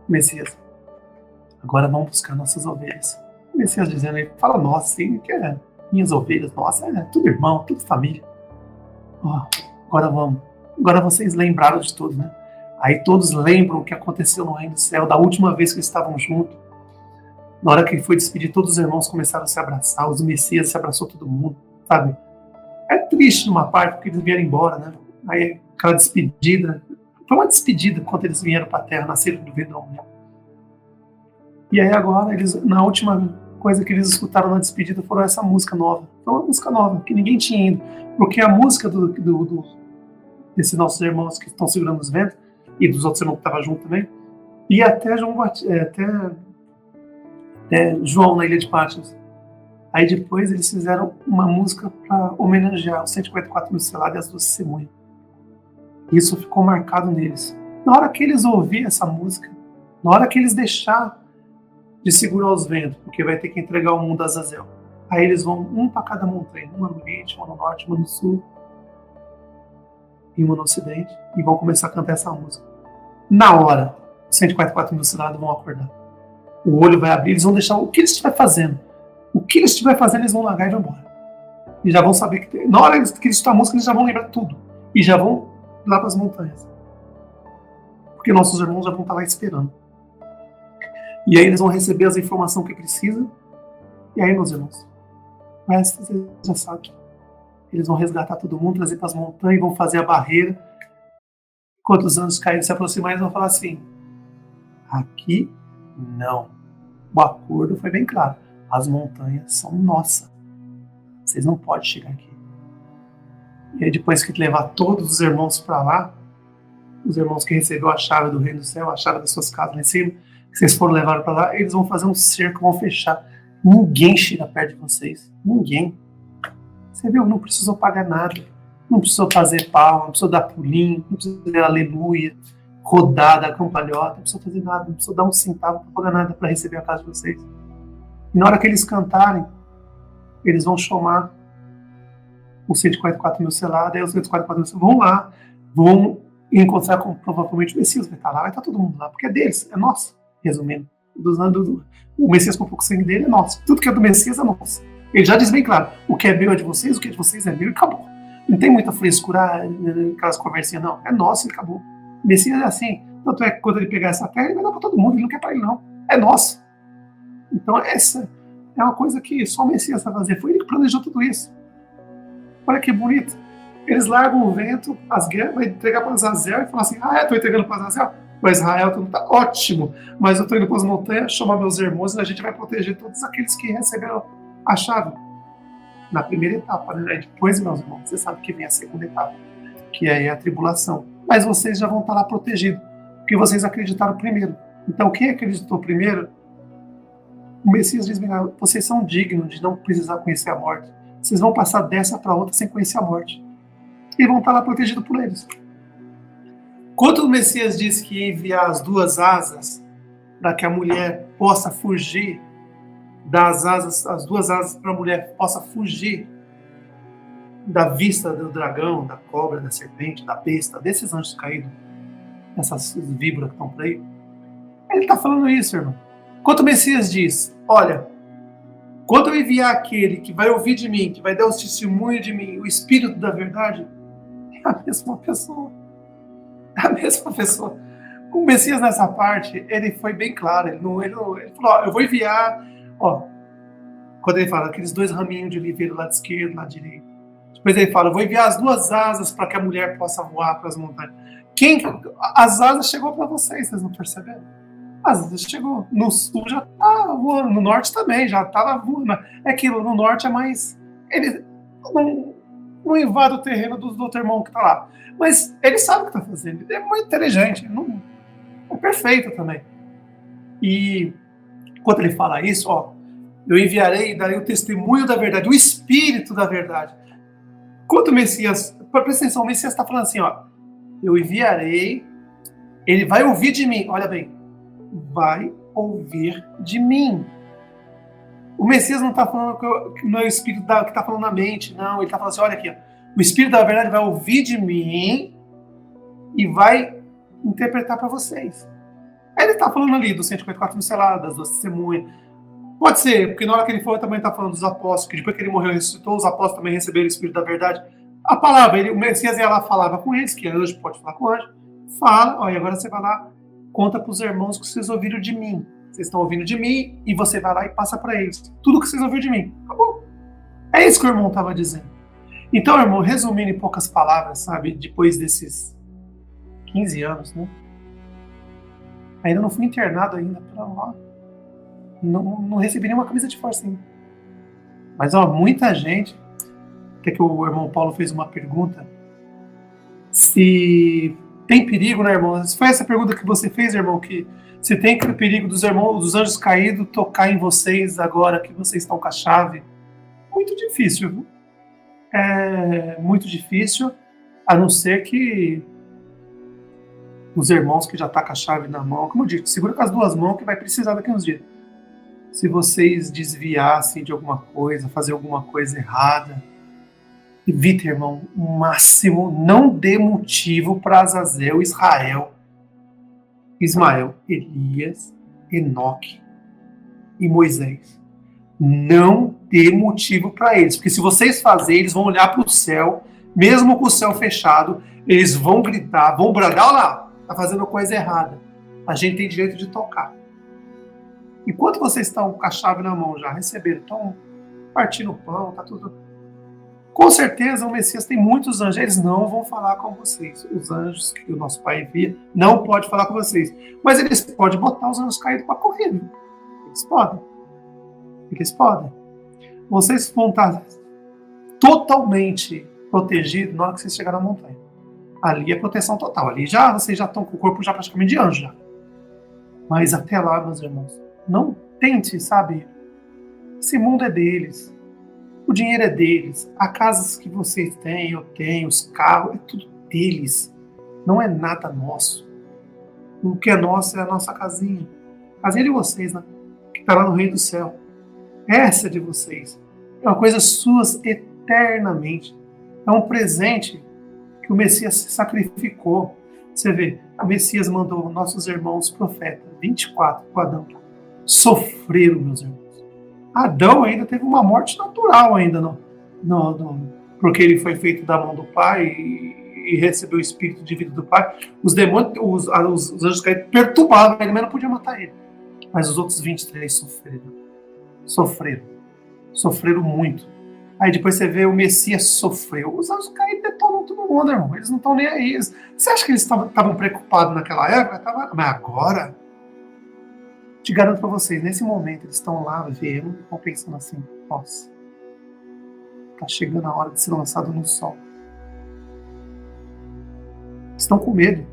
Messias, agora vamos buscar nossas ovelhas. O Messias dizendo aí, fala nossa, sim, que é minhas ovelhas, nossa, é tudo irmão, tudo família. Agora vamos. Agora vocês lembraram de tudo, né? Aí todos lembram o que aconteceu no Reino do Céu, da última vez que eles estavam juntos. Na hora que ele foi despedir, todos os irmãos começaram a se abraçar, os Messias se abraçou todo mundo, sabe? É triste numa parte, porque eles vieram embora, né? Aí aquela despedida, foi uma despedida quando eles vieram para a Terra, nasceram do ventre da mulher. E aí agora, na última coisa que eles escutaram na despedida foram essa música nova. Foi uma música nova, que ninguém tinha ido. Porque a música desses nossos irmãos que estão segurando os ventos, e dos outros irmãos que estavam junto também, e até João na Ilha de Patmos. Aí depois eles fizeram uma música para homenagear os 144 mil selados e as 12 testemunhas. Isso ficou marcado neles. Na hora que eles ouvirem essa música, na hora que eles deixar de segurar os ventos, porque vai ter que entregar o mundo a Azazel, aí eles vão um para cada montanha, uma no Oriente, uma no Norte, uma no Sul, e uma no Ocidente, e vão começar a cantar essa música. Na hora, os 144 mil selados vão acordar. O olho vai abrir, eles vão deixar o que eles estiver fazendo. O que eles estiver fazendo, eles vão largar e vão embora. E já vão saber que... Na hora que eles escutar a música, eles já vão lembrar tudo. E já vão lá para as montanhas. Porque nossos irmãos já vão estar lá esperando. E aí eles vão receber as informações que precisam. E aí, meus irmãos, o resto vocês já sabem. Eles vão resgatar todo mundo, trazer para as montanhas, vão fazer a barreira. Quando os anjos caídos se aproximarem, eles vão falar assim: aqui Não. O acordo foi bem claro. As montanhas são nossas. Vocês não podem chegar aqui. E aí depois que levar todos os irmãos para lá, os irmãos que receberam a chave do reino do céu, a chave das suas casas lá em cima, que vocês foram levar para lá, eles vão fazer um cerco, vão fechar. Ninguém chega perto de vocês. Ninguém. Você viu? Não precisou pagar nada. Não precisou fazer palma, não precisou dar pulinho, não precisou dizer aleluia, rodar, dar cambalhota, não precisou fazer nada, não precisou dar um centavo para pagar nada para receber a casa de vocês. E na hora que eles cantarem, eles vão chamar os 144 mil selados, aí os 144 mil vão lá, vão encontrar com provavelmente o Messias, vai estar lá, vai estar todo mundo lá, porque é deles, é nosso, resumindo. O Messias com pouco sangue dele é nosso, tudo que é do Messias é nosso. Ele já diz bem claro, o que é meu é de vocês, o que é de vocês é meu e acabou. Não tem muita frescura, aquelas conversinhas, não, é nosso e acabou. O Messias é assim, tanto é que quando ele pegar essa terra, ele vai dar para todo mundo, ele não quer para ele não, é nosso. Então essa é uma coisa que só o Messias vai fazer, foi ele que planejou tudo isso. Olha que bonito. Eles largam o vento, as guerras, vai entregar para Azazel e falar assim, estou entregando para Azazel, mas Israel tudo está ótimo, mas eu estou indo para as montanhas, chamar meus irmãos e a gente vai proteger todos aqueles que receberam a chave. Na primeira etapa, né? Depois, meus irmãos, você sabe que vem a segunda etapa, que é a tribulação. Mas vocês já vão estar lá protegidos, porque vocês acreditaram primeiro. Então, quem acreditou primeiro, o Messias diz, vocês são dignos de não precisar conhecer a morte. Vocês vão passar dessa para outra sem conhecer a morte. E vão estar lá protegidos por eles. Quando o Messias diz que ia enviar as duas asas para que a mulher possa fugir das asas, as duas asas para a mulher possa fugir da vista do dragão, da cobra, da serpente, da besta, desses anjos caídos, essas víboras que estão por aí, ele está falando isso, irmão. Quando o Messias diz, olha, quando eu enviar aquele que vai ouvir de mim, que vai dar os testemunhos de mim, o Espírito da verdade, é a mesma pessoa. É a mesma pessoa. O Messias nessa parte, ele foi bem claro. Ele falou, eu vou enviar, quando ele fala aqueles dois raminhos de oliveira, lado esquerdo, lado direito. Depois ele fala, eu vou enviar as duas asas para que a mulher possa voar para as montanhas. As asas chegou para vocês não perceberam? As asas chegou. No sul já está voando, no norte também, já estava voando. É aquilo, no norte é mais... Ele não invade o terreno do outro irmão que está lá. Mas ele sabe o que está fazendo. Ele é muito inteligente. É perfeito também. E quando ele fala isso, eu enviarei e darei o testemunho da verdade, o Espírito da verdade. Quando o Messias... Presta atenção, o Messias está falando assim, eu enviarei, ele vai ouvir de mim. Olha bem, vai ouvir de mim. O Messias não está falando que não é o Espírito que está falando na mente, não. Ele está falando assim, olha aqui, o Espírito da verdade vai ouvir de mim e vai interpretar para vocês. Aí ele está falando ali dos 144 mil selados, das duas testemunhas. Pode ser, porque na hora que ele falou, também está falando dos apóstolos, que depois que ele morreu e ressuscitou, os apóstolos também receberam o Espírito da verdade. A palavra, o Messias ia lá, falava com eles, que anjo pode falar com anjo, fala, e agora você vai lá, conta para os irmãos que vocês ouviram de mim. Vocês estão ouvindo de mim, e você vai lá e passa para eles. Tudo que vocês ouviram de mim. Acabou. É isso que o irmão estava dizendo. Então, irmão, resumindo em poucas palavras, sabe, depois desses 15 anos, né? Ainda não fui internado ainda, para lá. Não recebi nenhuma camisa de força ainda. Mas, muita gente... Até que o irmão Paulo fez uma pergunta. Se tem perigo, né, irmão? Foi essa pergunta que você fez, irmão, que se tem perigo dos anjos caídos tocar em vocês agora que vocês estão com a chave. Muito difícil, viu? É muito difícil, a não ser que os irmãos que já estão com a chave na mão, como eu digo, segura com as duas mãos que vai precisar daqui uns dias. Se vocês desviassem de alguma coisa, fazer alguma coisa errada, evite, irmão, o máximo, não dê motivo para Azazel, Ismael, Elias, Enoque e Moisés. Não dê motivo para eles, porque se vocês fazerem, eles vão olhar para o céu, mesmo com o céu fechado, eles vão gritar, vão bradar, olha lá, está fazendo coisa errada. A gente tem direito de tocar. Enquanto vocês estão com a chave na mão já, receberam, estão partindo o pão, tá tudo... Com certeza o Messias tem muitos anjos, eles não vão falar com vocês. Os anjos que o nosso Pai envia não pode falar com vocês. Mas eles podem botar os anjos caídos para correr. Viu? Eles podem. Eles podem. Vocês vão estar totalmente protegidos na hora que vocês chegarem na montanha. Ali é proteção total. Ali vocês já estão com o corpo já praticamente de anjo. Já. Mas até lá, meus irmãos, não tente, sabe? Esse mundo é deles. O dinheiro é deles. As casas que vocês têm, eu tenho, os carros, é tudo deles. Não é nada nosso. O que é nosso é a nossa casinha. A casinha de vocês, né? Que está lá no Reino do Céu. Essa é de vocês. É uma coisa suas eternamente. É um presente que o Messias se sacrificou. Você vê, o Messias mandou nossos irmãos profetas, 24, com Adão, sofreram, meus irmãos. Adão ainda teve uma morte natural ainda, porque ele foi feito da mão do Pai e recebeu o espírito de vida do Pai. Os demônios, os anjos caídos perturbavam ele, mas não podia matar ele. Mas os outros 23 sofreram muito. Aí depois você vê o Messias sofreu. Os anjos caídos detonam todo mundo, irmão. Eles não estão nem aí. Você acha que eles estavam preocupados naquela época? Mas agora, te garanto para vocês, nesse momento eles estão lá vendo e estão pensando assim, nossa, tá chegando a hora de ser lançado no sol. Estão com medo.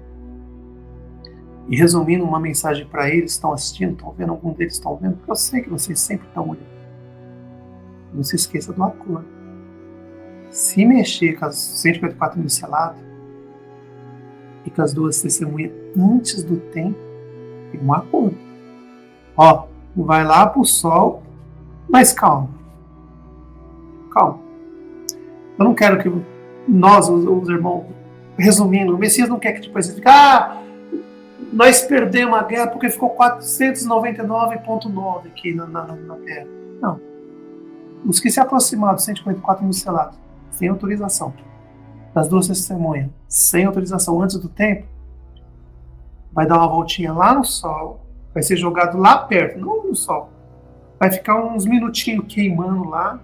E resumindo uma mensagem para eles, estão assistindo, estão vendo, algum deles estão vendo, porque eu sei que vocês sempre estão olhando. Não se esqueça do acordo. Se mexer com as 154 mil selados e com as duas testemunhas antes do tempo, tem um acordo. Ó, vai lá pro sol, mas calma. Calma. Eu não quero que nós, os irmãos, resumindo, o Messias não quer que depois você fique, nós perdemos a guerra porque ficou 499,9 aqui na Terra. Não. Os que se aproximaram dos 154 mil selados, sem autorização, das duas testemunhas, sem autorização antes do tempo, vai dar uma voltinha lá no sol, vai ser jogado lá perto, não no sol. Vai ficar uns minutinhos queimando lá,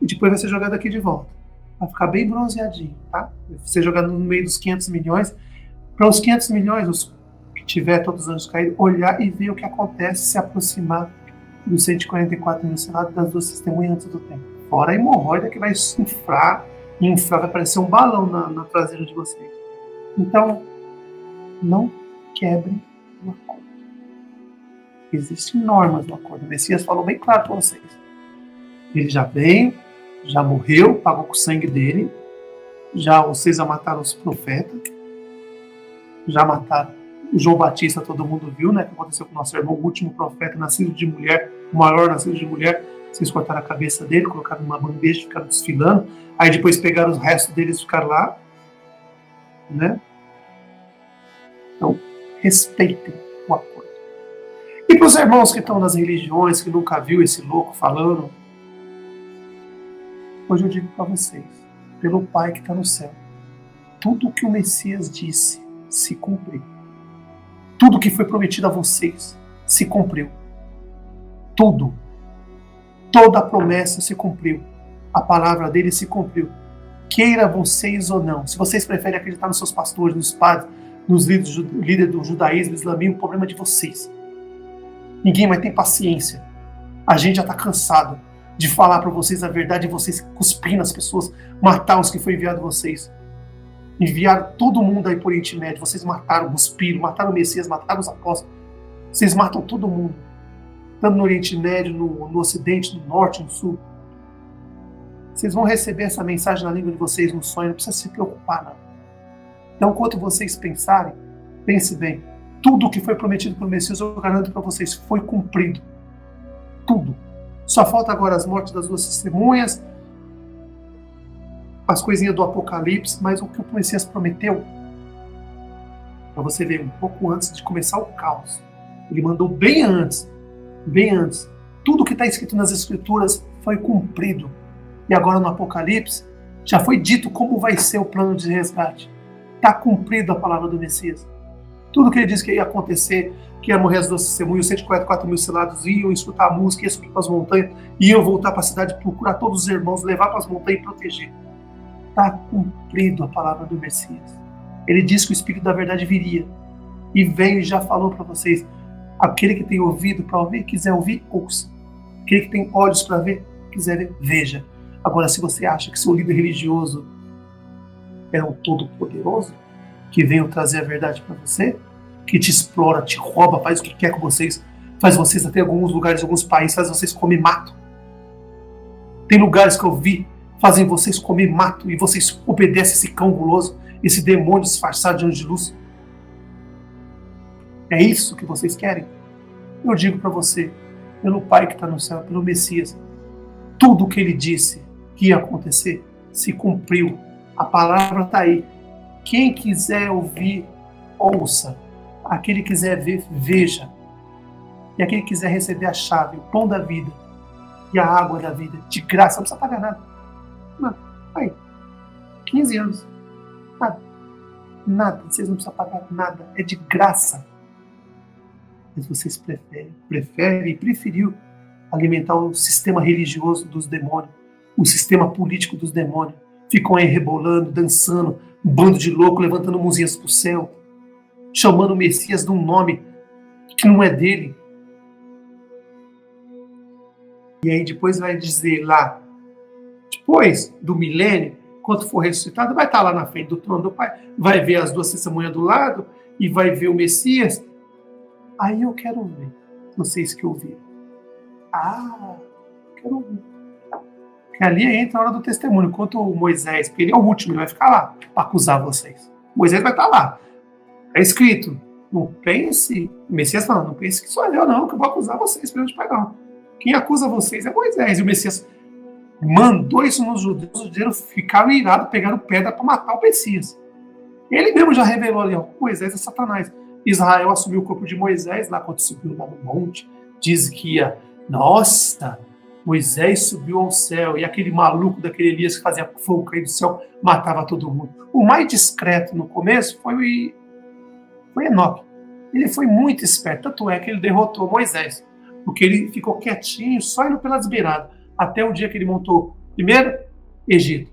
e depois vai ser jogado aqui de volta. Vai ficar bem bronzeadinho, tá? Vai ser jogado no meio dos 500 milhões. Para os 500 milhões, os que tiver todos os anjos caídos, olhar e ver o que acontece, se aproximar dos 144 mil selados das duas testemunhas antes do tempo. Fora a hemorroida que vai inflar, vai parecer um balão na traseira de vocês. Então, não quebrem o acordo. Existem normas no acordo. O Messias falou bem claro para vocês. Ele já veio, já morreu, pagou com o sangue dele, já vocês já mataram os profetas, já mataram o João Batista, todo mundo viu, né? O que aconteceu com o nosso irmão, o último profeta, nascido de mulher, o maior nascido de mulher. Vocês cortaram a cabeça dele, colocaram numa bandeja, ficaram desfilando. Aí depois pegaram os restos deles e ficaram lá. Né? Então, respeitem o acordo. E para os irmãos que estão nas religiões, que nunca viu esse louco falando, hoje eu digo para vocês, pelo Pai que está no céu, tudo o que o Messias disse se cumpriu. Tudo que foi prometido a vocês se cumpriu. Tudo. Toda a promessa se cumpriu. A palavra dele se cumpriu. Queira vocês ou não. Se vocês preferem acreditar nos seus pastores, nos padres, nos líderes do judaísmo, do islamismo, o problema é de vocês. Ninguém mais tem paciência. A gente já está cansado de falar para vocês a verdade e vocês cuspir nas pessoas, matar os que foi enviado a vocês. Enviaram todo mundo aí por Oriente Médio. Vocês mataram, cuspiram, mataram o Messias, mataram os apóstolos. Vocês matam todo mundo. Tanto no Oriente Médio, no Ocidente, no Norte, no Sul. Vocês vão receber essa mensagem na língua de vocês no sonho. Não precisa se preocupar, não. Então, enquanto vocês pensarem, pense bem. Tudo o que foi prometido pelo Messias, eu garanto para vocês, foi cumprido. Tudo. Só falta agora as mortes das duas testemunhas, as coisinhas do Apocalipse, mas o que o Messias prometeu, para você ver, um pouco antes de começar o caos, ele mandou bem antes, tudo que está escrito nas Escrituras foi cumprido. E agora no Apocalipse, já foi dito como vai ser o plano de resgate. Está cumprida a palavra do Messias. Tudo que ele disse que ia acontecer, que ia morrer as duas testemunhas, 144 mil selados, iam escutar a música, iam subir para as montanhas, iam voltar para a cidade, procurar todos os irmãos, levar para as montanhas e proteger. está cumprido a palavra do Messias. Ele disse que o Espírito da verdade viria. E veio e já falou para vocês. Aquele que tem ouvido para ouvir, quiser ouvir, ouça. Aquele que tem olhos para ver, quiser ver, veja. Agora, se você acha que seu líder religioso é um todo-poderoso, que veio trazer a verdade para você, que te explora, te rouba, faz o que quer com vocês, faz vocês até alguns lugares, alguns países, faz vocês comer mato. Tem lugares que eu vi, fazem vocês comer mato e vocês obedecem esse cão guloso, esse demônio disfarçado de anjo de luz. É isso que vocês querem? Eu digo para você, pelo Pai que está no céu, pelo Messias, tudo o que ele disse que ia acontecer se cumpriu. A palavra está aí. Quem quiser ouvir, ouça. Aquele que quiser ver, veja. E aquele que quiser receber a chave, o pão da vida e a água da vida, de graça, não precisa pagar nada. Não, aí, 15 anos. Nada. Nada. Vocês não precisam pagar nada. É de graça. Mas vocês preferem e preferiu alimentar o sistema religioso dos demônios, o sistema político dos demônios. Ficam aí rebolando, dançando, um bando de louco, levantando mãozinhas pro céu, chamando o Messias de um nome que não é dele. E aí depois vai dizer lá, depois do milênio, quando for ressuscitado, vai estar lá na frente do trono do Pai, vai ver as duas testemunhas do lado e vai ver o Messias. Aí eu quero ver, vocês que ouviram. Quero ver. Porque ali entra a hora do testemunho, enquanto o Moisés, porque ele é o último, ele vai ficar lá para acusar vocês. Moisés vai estar lá. É escrito, não pense, o Messias falando, não pense que sou eu não, que eu vou acusar vocês perante o Pai, não. Quem acusa vocês é Moisés, e o Messias mandou isso nos judeus, os judeus ficaram irados, pegaram pedra para matar o Messias. Ele mesmo já revelou ali, ó, Moisés é Satanás. Israel assumiu o corpo de Moisés lá quando subiu lá no monte, diz que ia, nossa, Moisés subiu ao céu, e aquele maluco daquele Elias que fazia fogo cair do céu, matava todo mundo. O mais discreto no começo foi Enoque. Ele foi muito esperto, tanto é que ele derrotou Moisés, porque ele ficou quietinho, só indo pelas beiradas, até o dia que ele montou, primeiro, Egito,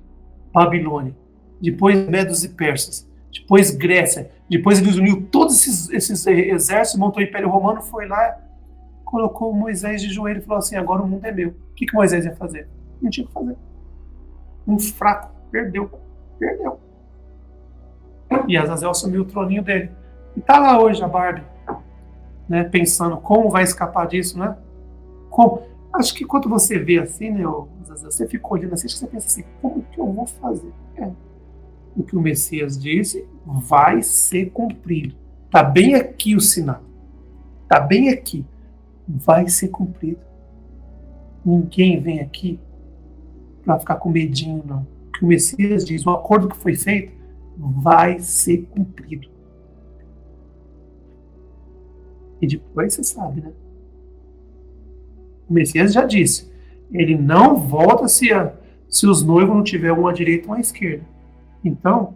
Babilônia, depois Medos e Persas, depois Grécia, depois ele uniu todos esses exércitos, montou o Império Romano, foi lá, colocou Moisés de joelho e falou assim, agora o mundo é meu. O que Moisés ia fazer? Não tinha o que fazer. Um fraco, perdeu. E Azazel assumiu o troninho dele. E tá lá hoje a Barbie, né, pensando como vai escapar disso, né? Como? Acho que quando você vê assim, né, você fica olhando assim, você pensa assim, como que eu vou fazer? O que o Messias disse vai ser cumprido. Tá bem aqui o sinal. Tá bem aqui. Vai ser cumprido. Ninguém vem aqui para ficar com medinho, não. O que o Messias diz, o acordo que foi feito vai ser cumprido. E depois você sabe, né? O Messias já disse, ele não volta se os noivos não tiverem uma à direita ou uma à esquerda. Então,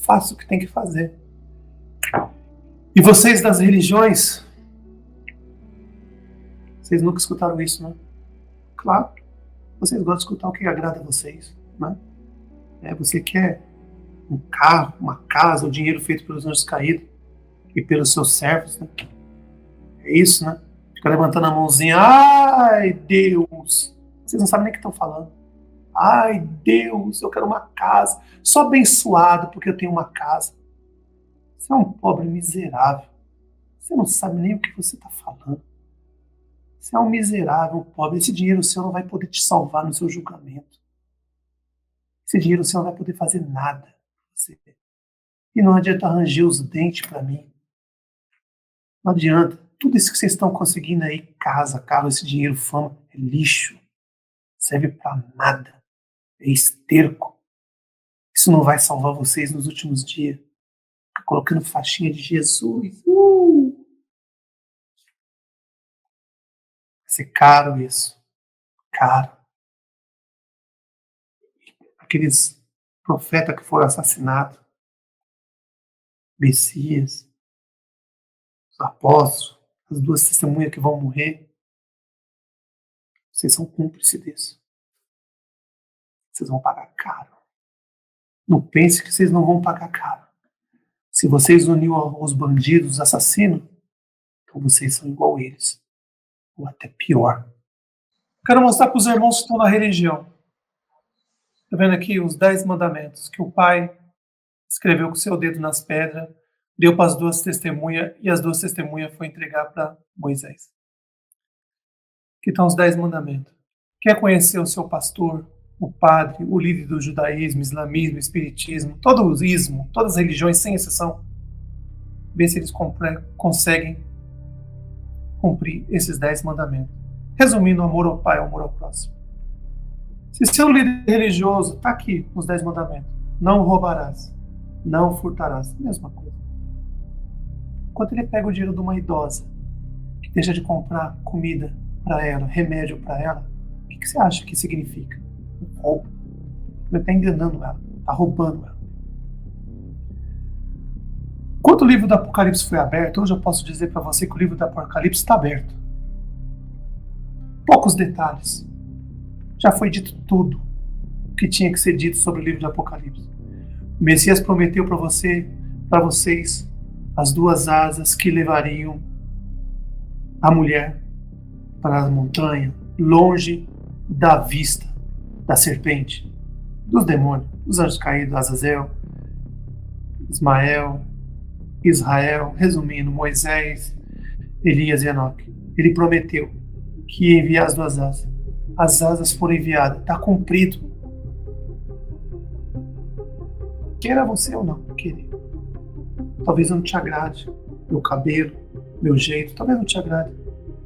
faça o que tem que fazer. E vocês das religiões, vocês nunca escutaram isso, né? Claro, vocês gostam de escutar o que agrada a vocês, né? Você quer um carro, uma casa, o dinheiro feito pelos anjos caídos e pelos seus servos, né? É isso, né? Fica levantando a mãozinha, ai Deus, vocês não sabem nem o que estão falando. Ai Deus, eu quero uma casa, sou abençoado porque eu tenho uma casa. Você é um pobre miserável, você não sabe nem o que você está falando. Você é um miserável, pobre, esse dinheiro seu não vai poder te salvar no seu julgamento. Esse dinheiro seu não vai poder fazer nada pra você. E não adianta ranger os dentes para mim. Não adianta. Tudo isso que vocês estão conseguindo aí, casa, carro, esse dinheiro, fama, é lixo. Serve para nada. É esterco. Isso não vai salvar vocês nos últimos dias. Fica colocando faixinha de Jesus. Vai ser caro isso. Caro. Aqueles profetas que foram assassinados. Messias. Os apóstolos. As duas testemunhas que vão morrer. Vocês são cúmplices disso. Vocês vão pagar caro. Não pense que vocês não vão pagar caro. Se vocês uniram os bandidos, os assassinos, então vocês são igual a eles. Ou até pior. Quero mostrar para os irmãos que estão na religião. Está vendo aqui os 10 mandamentos que o pai escreveu com seu dedo nas pedras, deu para as 2 testemunhas e as 2 testemunhas foi entregar para Moisés. Aqui estão os 10 mandamentos. Quer conhecer o seu pastor, o padre, o líder do judaísmo, islamismo, espiritismo, todo o ismo, todas as religiões, sem exceção? Vê se eles conseguem cumprir esses 10 mandamentos. Resumindo, amor ao pai, amor ao próximo. Se seu líder religioso está aqui, os 10 mandamentos, não roubarás, não furtarás, mesma coisa. Enquanto ele pega o dinheiro de uma idosa, que deixa de comprar comida para ela, remédio para ela, o que você acha que significa? Um roubo. Ele está enganando ela, está roubando ela. Quando o livro do Apocalipse foi aberto, hoje eu posso dizer para você que o livro do Apocalipse está aberto. Poucos detalhes. Já foi dito tudo o que tinha que ser dito sobre o livro do Apocalipse. O Messias prometeu para vocês, as 2 asas que levariam a mulher para a montanha, longe da vista da serpente, dos demônios, dos anjos caídos, Azazel, Ismael, Israel, resumindo, Moisés, Elias e Enoque. Ele prometeu que ia enviar as 2 asas. As asas foram enviadas. Está cumprido. Queira você ou não, querer. Talvez não te agrade meu cabelo, meu jeito, talvez não te agrade.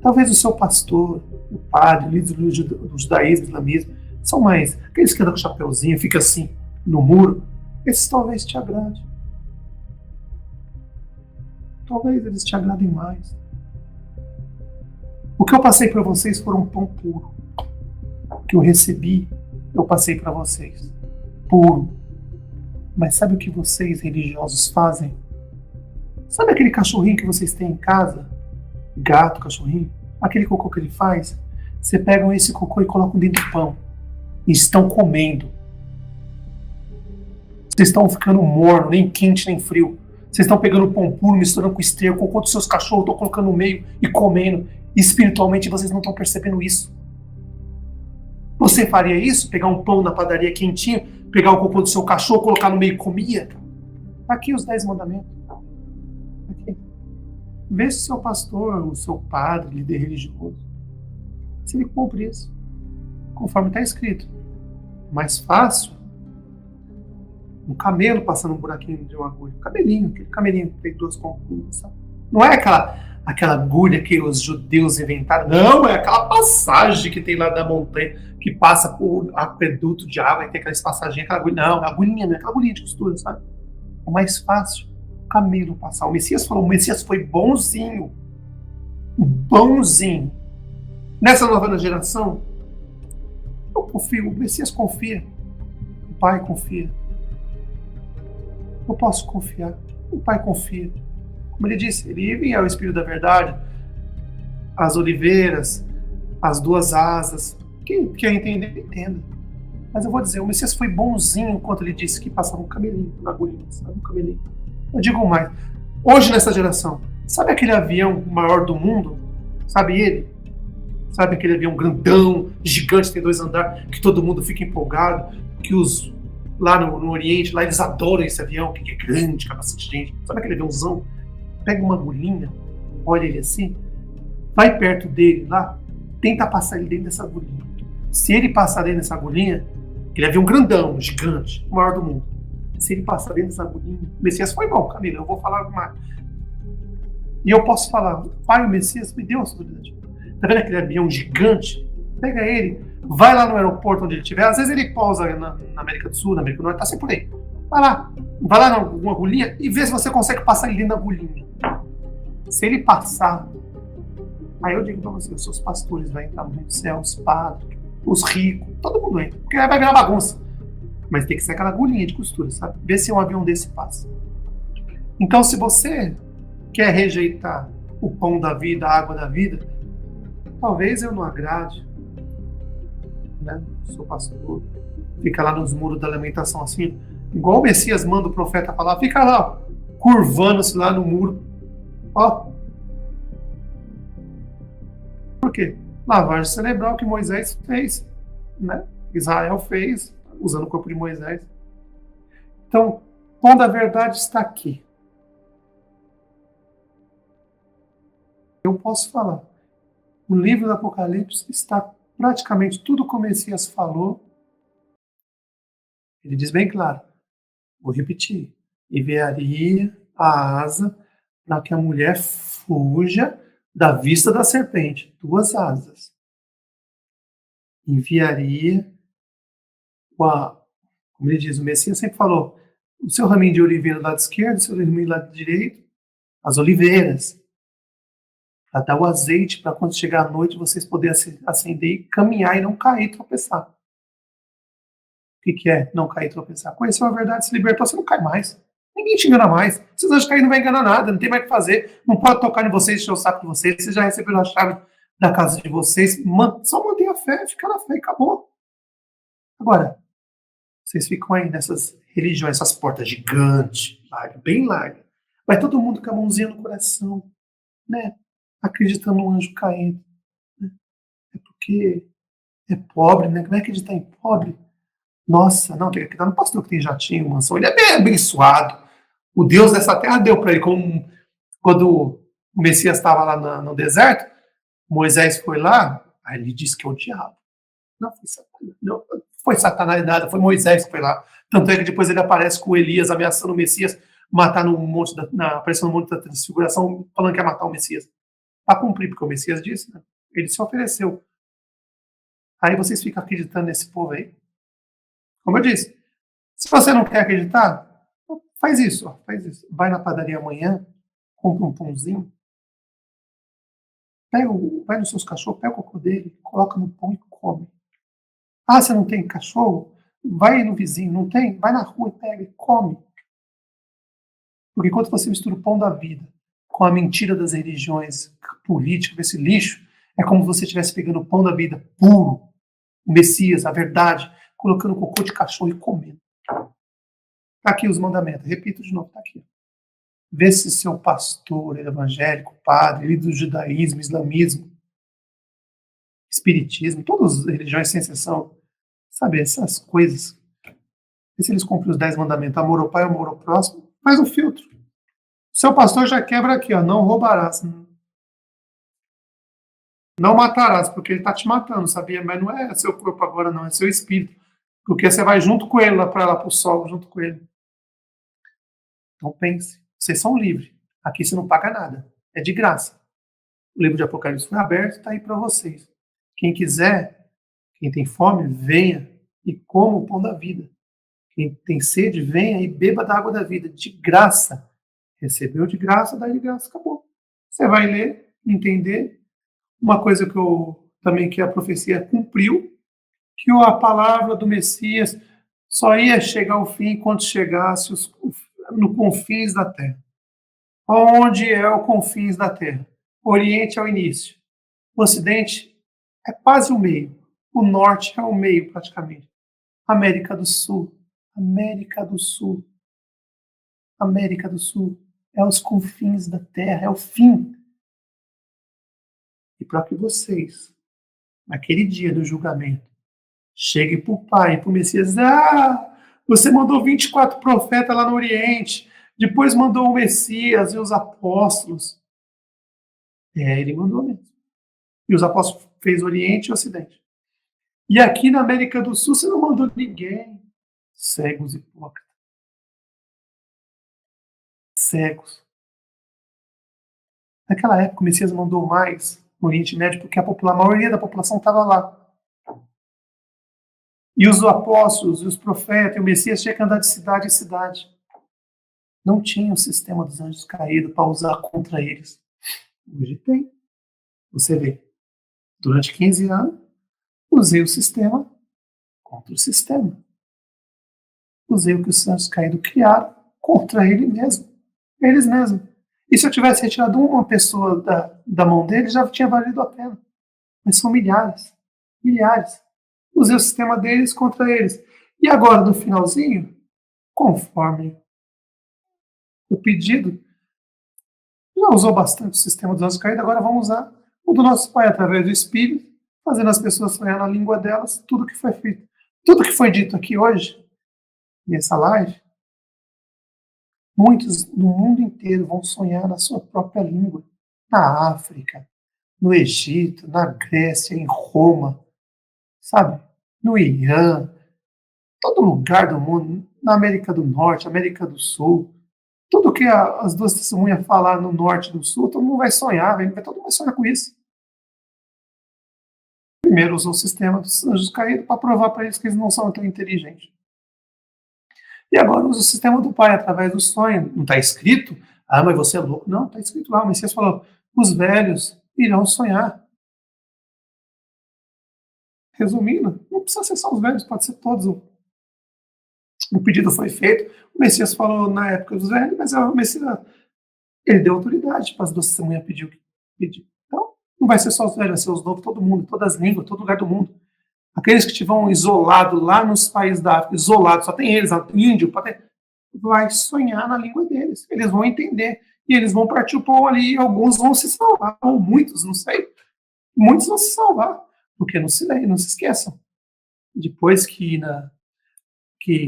Talvez o seu pastor, o padre, o líder do judaísmo, islamismo, são mais aqueles que andam com chapeuzinho, fica assim no muro. Esses talvez te agradem. Talvez eles te agradem mais. O que eu passei para vocês foi um pão puro. O que eu recebi, eu passei para vocês. Puro. Mas sabe o que vocês, religiosos, fazem? Sabe aquele cachorrinho que vocês têm em casa? Gato, cachorrinho? Aquele cocô que ele faz? Você pegam esse cocô e colocam dentro do pão. E estão comendo. Vocês estão ficando morno, nem quente, nem frio. Vocês estão pegando pão puro, misturando com esterco, com o cocô dos seus cachorros, estão colocando no meio e comendo. Espiritualmente vocês não estão percebendo isso. Você faria isso? Pegar um pão na padaria quentinho, pegar o cocô do seu cachorro, colocar no meio e comia? Aqui os 10 mandamentos. Aqui. Vê se o seu pastor, o seu padre, líder religioso, se ele cumpre isso, conforme está escrito. Mais fácil, um camelo passando um buraquinho de uma agulha. Camelinho, aquele camelinho que tem 2 pontinhas, sabe? Não é aquela agulha que os judeus inventaram. Não, é aquela passagem que tem lá da montanha, que passa por aqueduto de água e tem aquelas passagens, aquela agulha. Não, agulhinha, não é aquela agulhinha de costura, sabe? É mais fácil o camelo passar. O Messias falou, o Messias foi bonzinho. Bonzinho. Nessa nova geração, eu confio, o Messias confia. O Pai confia. Eu posso confiar. O Pai confia. Como ele disse, ele é o Espírito da verdade, as oliveiras, as 2 asas. Quem quer entender, entenda. Mas eu vou dizer, o Messias foi bonzinho enquanto ele disse que passava um camelinho na agulhinha, sabe? Um camelinho. Eu digo mais. Hoje, nessa geração, sabe aquele avião maior do mundo? Sabe ele? Sabe aquele avião grandão, gigante, tem 2 andares, que todo mundo fica empolgado, que lá no Oriente, lá eles adoram esse avião, que é grande, que é bastante gente. Sabe aquele aviãozão? Pega uma agulhinha, olha ele assim, vai perto dele lá, tenta passar ele dentro dessa agulhinha. Se ele passar dentro dessa agulhinha, ele é um grandão, gigante, o maior do mundo. Se ele passar dentro dessa agulhinha, o Messias foi bom, Camila, eu vou falar mais. E eu posso falar, o Pai, o Messias me deu a autoridade. Tá vendo aquele avião gigante? Pega ele, vai lá no aeroporto onde ele estiver, às vezes ele pousa na América do Sul, na América do Norte, tá sempre por aí. Vai lá numa agulhinha e vê se você consegue passar ele dentro da agulhinha. Se ele passar, aí eu digo pra você, os seus pastores vão entrar no céu, os padres, os ricos, todo mundo entra, porque vai virar bagunça. Mas tem que ser aquela agulhinha de costura, sabe? Vê se um avião desse passa. Então, se você quer rejeitar o pão da vida, a água da vida, talvez eu não agrade, né? Sou pastor, fica lá nos muros da lamentação assim, Igual o Messias manda o profeta falar, fica lá, curvando-se lá no muro. Ó. Por quê? Lavagem cerebral que Moisés fez, né? Israel fez, usando o corpo de Moisés. Então, o pão da verdade está aqui. Eu posso falar. O livro do Apocalipse está praticamente tudo que o Messias falou. Ele diz bem claro. Vou repetir. Enviaria a asa para que a mulher fuja da vista da serpente. 2 asas. Enviaria, como ele diz, o Messias sempre falou, o seu raminho de oliveira do lado esquerdo, o seu raminho do lado direito, as oliveiras, para dar o azeite para quando chegar à noite vocês poderem acender e caminhar e não cair e tropeçar. O que é não cair e tropeçar? Conheceu a verdade, se libertou, você não cai mais. Ninguém te engana mais. Vocês acham que aí não vai enganar nada, não tem mais o que fazer, não pode tocar em vocês, encher o saco de vocês, vocês já receberam a chave da casa de vocês, só mantenha a fé, fica na fé e acabou. Agora, vocês ficam aí nessas religiões, essas portas gigantes, bem largas. Vai todo mundo com a mãozinha no coração, né? Acreditando no anjo caindo. Né? É porque é pobre, né? Como é acreditar em pobre? Nossa, não, tem que acreditar no pastor que tem jatinho, mansão. Ele é bem abençoado. O Deus dessa terra deu para ele. Como quando o Messias estava lá no deserto, Moisés foi lá, aí ele disse que é o diabo. Não foi Satanás, não foi Satanás nada, foi Moisés que foi lá. Tanto é que depois ele aparece com Elias ameaçando o Messias matar no monte aparecendo no monte da transfiguração, falando que ia matar o Messias. Para cumprir, porque o Messias disse, né? Ele se ofereceu. Aí vocês ficam acreditando nesse povo aí. Como eu disse, se você não quer acreditar, faz isso, ó, faz isso. Vai na padaria amanhã, compra um pãozinho, vai nos seus cachorros, pega o cocô dele, coloca no pão e come. Ah, você não tem cachorro? Vai no vizinho, não tem? Vai na rua e pega e come. Porque enquanto você mistura o pão da vida com a mentira das religiões, política, esse lixo, é como se você estivesse pegando o pão da vida puro, o Messias, a verdade, colocando cocô de cachorro e comendo. Tá aqui os mandamentos. Repito de novo, tá aqui. Vê se seu pastor, evangélico, padre, líder do judaísmo, islamismo, espiritismo, todas as religiões sem exceção, sabe, essas coisas. Vê se eles cumprem os 10 mandamentos, amor ao pai, amor ao próximo, faz um filtro. O seu pastor já quebra aqui, ó, não roubarás. Não matarás, porque ele está te matando, sabia? Mas não é seu corpo agora, não, é seu espírito. Porque você vai junto com ele lá para o sol, junto com ele. Então pense, vocês são livres. Aqui você não paga nada, é de graça. O livro de Apocalipse foi aberto, está aí para vocês. Quem quiser, quem tem fome, venha e coma o pão da vida. Quem tem sede, venha e beba da água da vida, de graça. Recebeu de graça, dá de graça, acabou. Você vai ler, entender. Uma coisa que eu também que a profecia cumpriu, que a palavra do Messias só ia chegar ao fim quando chegasse no confins da terra. Onde é o confins da terra? O Oriente é o início. O Ocidente é quase o meio. O Norte é o meio, praticamente. América do Sul. América do Sul. América do Sul. É os confins da terra, é o fim. E para que vocês, naquele dia do julgamento, cheguem para o Pai, para o Messias, você mandou 24 profetas lá no Oriente, depois mandou o Messias e os apóstolos. Ele mandou mesmo. E os apóstolos fez Oriente e Ocidente. E aqui na América do Sul você não mandou ninguém. Cegos hipócritas. Cegos. Naquela época o Messias mandou mais no Oriente Médio porque a maioria da população estava lá. E os apóstolos, e os profetas, e o Messias tinha que andar de cidade em cidade. Não tinha o sistema dos anjos caídos para usar contra eles. Hoje tem. Você vê, durante 15 anos, usei o sistema contra o sistema. Usei o que os anjos caídos criaram contra ele mesmo. Eles mesmos. E se eu tivesse retirado uma pessoa da mão deles, já tinha valido a pena. Mas são milhares. Milhares. Usei o sistema deles contra eles. E agora, no finalzinho, conforme o pedido. Já usou bastante o sistema dos anjos caídos, agora vamos usar o do nosso Pai através do Espírito, fazendo as pessoas sonhar na língua delas tudo que foi feito. Tudo que foi dito aqui hoje, nessa live, muitos no mundo inteiro vão sonhar na sua própria língua. Na África, no Egito, na Grécia, em Roma, sabe? No Irã, todo lugar do mundo, na América do Norte, América do Sul, tudo que as duas testemunhas falar no norte e no sul, todo mundo vai sonhar, todo mundo vai sonhar com isso. Primeiro usou o sistema dos anjos caídos para provar para eles que eles não são tão inteligentes. E agora usa o sistema do Pai através do sonho. Não está escrito? Ah, mas você é louco. Não, está escrito lá. O Messias falou, os velhos irão sonhar. Resumindo, não precisa ser só os velhos, pode ser todos. O pedido foi feito, o Messias falou na época dos velhos, mas o Messias, ele deu autoridade para as duas testemunhas pedir o que pedir. Então, não vai ser só os velhos, vai ser os novos, todo mundo, todas as línguas, todo lugar do mundo. Aqueles que estiverem isolados lá nos países da África, isolados, só tem eles, índio, vai sonhar na língua deles. Eles vão entender. E eles vão partir o pão ali, e alguns vão se salvar, ou muitos, não sei. Muitos vão se salvar, porque não se esqueçam. Depois que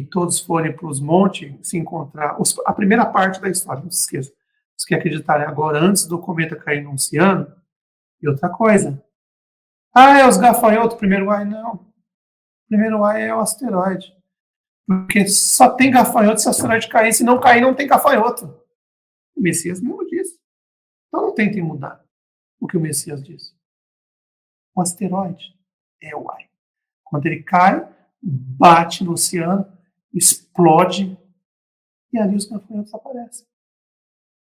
todos forem para os montes se encontrar, a primeira parte da história, não se esqueça. Os que acreditarem agora, antes do cometa cair no oceano, e outra coisa. Ah, é os gafanhotos, primeiro ai, não. O primeiro ai é o asteroide. Porque só tem gafanhoto se o asteroide cair, se não cair, não tem gafanhoto. O Messias mesmo disse. Então não tentem mudar o que o Messias disse. O asteroide é o ai. Quando ele cai, bate no oceano, explode, e ali os gafanhotos aparecem.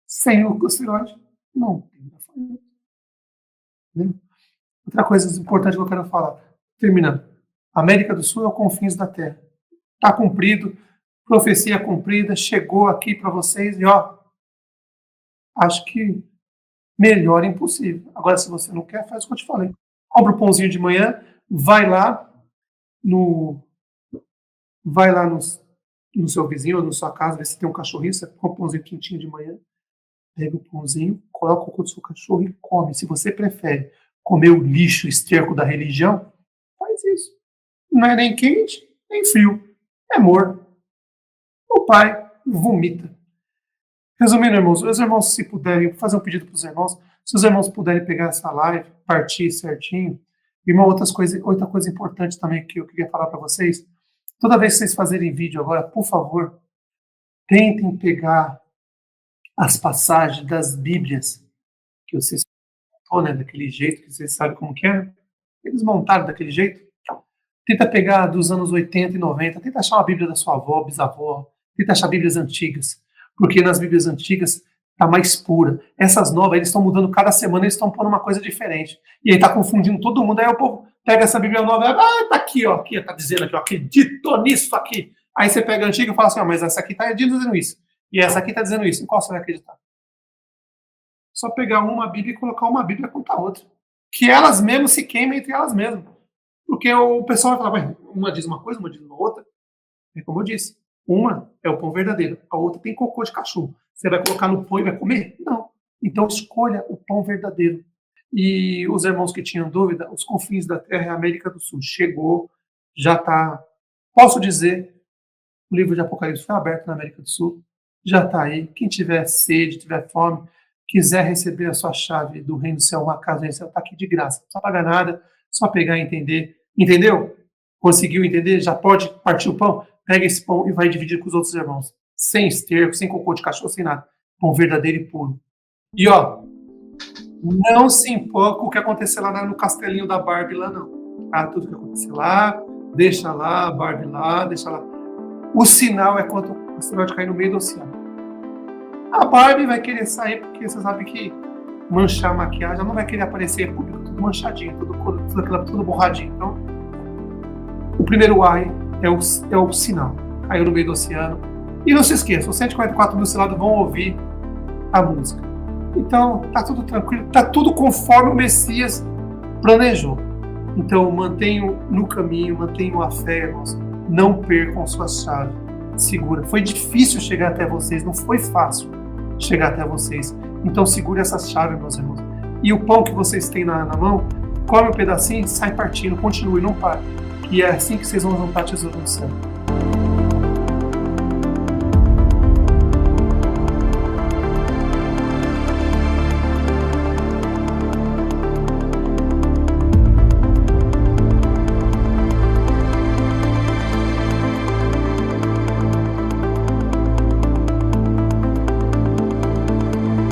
Sem o asteroide, não tem gafanhoto. Entendeu? Outra coisa importante que eu quero falar, terminando. América do Sul é o confins da Terra. Está cumprido, profecia cumprida, chegou aqui para vocês e acho que melhor é impossível. Agora, se você não quer, faz o que eu te falei. Compra o pãozinho de manhã, vai lá no seu vizinho ou na sua casa, vê se tem um cachorrinho, você compra um pãozinho quentinho de manhã, pega o pãozinho, coloca o cocô do seu cachorro e come. Se você prefere comer o lixo, o esterco da religião, faz isso. Não é nem quente, nem frio. É morno. O pai vomita. Resumindo, irmãos, os irmãos, se puderem, fazer um pedido para os irmãos, se os irmãos puderem pegar essa live, partir certinho, e outra coisa importante também que eu queria falar para vocês, toda vez que vocês fazerem vídeo agora, por favor, tentem pegar as passagens das Bíblias que vocês montou, né, daquele jeito, que vocês sabem como que é, eles montaram daquele jeito. Tenta pegar dos anos 80 e 90, tenta achar uma Bíblia da sua avó, bisavó, tenta achar Bíblias antigas, porque nas Bíblias antigas está mais pura. Essas novas, eles estão mudando cada semana, eles estão pondo uma coisa diferente. E aí está confundindo todo mundo, aí o povo pega essa Bíblia nova, tá aqui, tá dizendo aqui, acredito nisso aqui. Aí você pega a antiga e fala assim, mas essa aqui está dizendo isso, e essa aqui está dizendo isso, em qual você vai acreditar? Só pegar uma Bíblia e colocar uma Bíblia contra a outra. Que elas mesmas se queimem entre elas mesmas. Porque o pessoal vai falar, uma diz uma coisa, uma diz uma outra. É como eu disse, uma é o pão verdadeiro, a outra tem cocô de cachorro. Você vai colocar no pão e vai comer? Não. Então escolha o pão verdadeiro. E os irmãos que tinham dúvida, os confins da Terra é a América do Sul. Chegou, já está. Posso dizer, o livro de Apocalipse foi aberto na América do Sul, já está aí. Quem tiver sede, tiver fome, quiser receber a sua chave do Reino do Céu, uma casa do Reino do Céu, está aqui de graça. Não precisa pagar nada, só pegar e entender. Entendeu? Conseguiu entender? Já pode partir o pão? Pega esse pão e vai dividir com os outros irmãos. Sem esterco, sem cocô de cachorro, sem nada. Pão verdadeiro e puro. E não se empolga com o que aconteceu lá no castelinho da Barbie lá, não. Tudo que aconteceu lá, deixa lá, a Barbie lá, deixa lá. O sinal é quando o asteroide cair no meio do oceano. A Barbie vai querer sair, porque você sabe que manchar a maquiagem, ela não vai querer aparecer em público tudo manchadinho, tudo borradinho. Então, o primeiro ai é o sinal. Caiu no meio do oceano. E não se esqueça, os 144 mil selados vão ouvir a música. Então, tá tudo tranquilo, tá tudo conforme o Messias planejou. Então, mantenham no caminho, mantenham a fé, irmãos. Não percam sua chave. segura. Foi difícil chegar até vocês, não foi fácil chegar até vocês. Então segure essa chave, meus irmãos. E o pão que vocês têm na mão, come um pedacinho e sai partindo, continue, não pare. E é assim que vocês vão juntar tesouro no céu.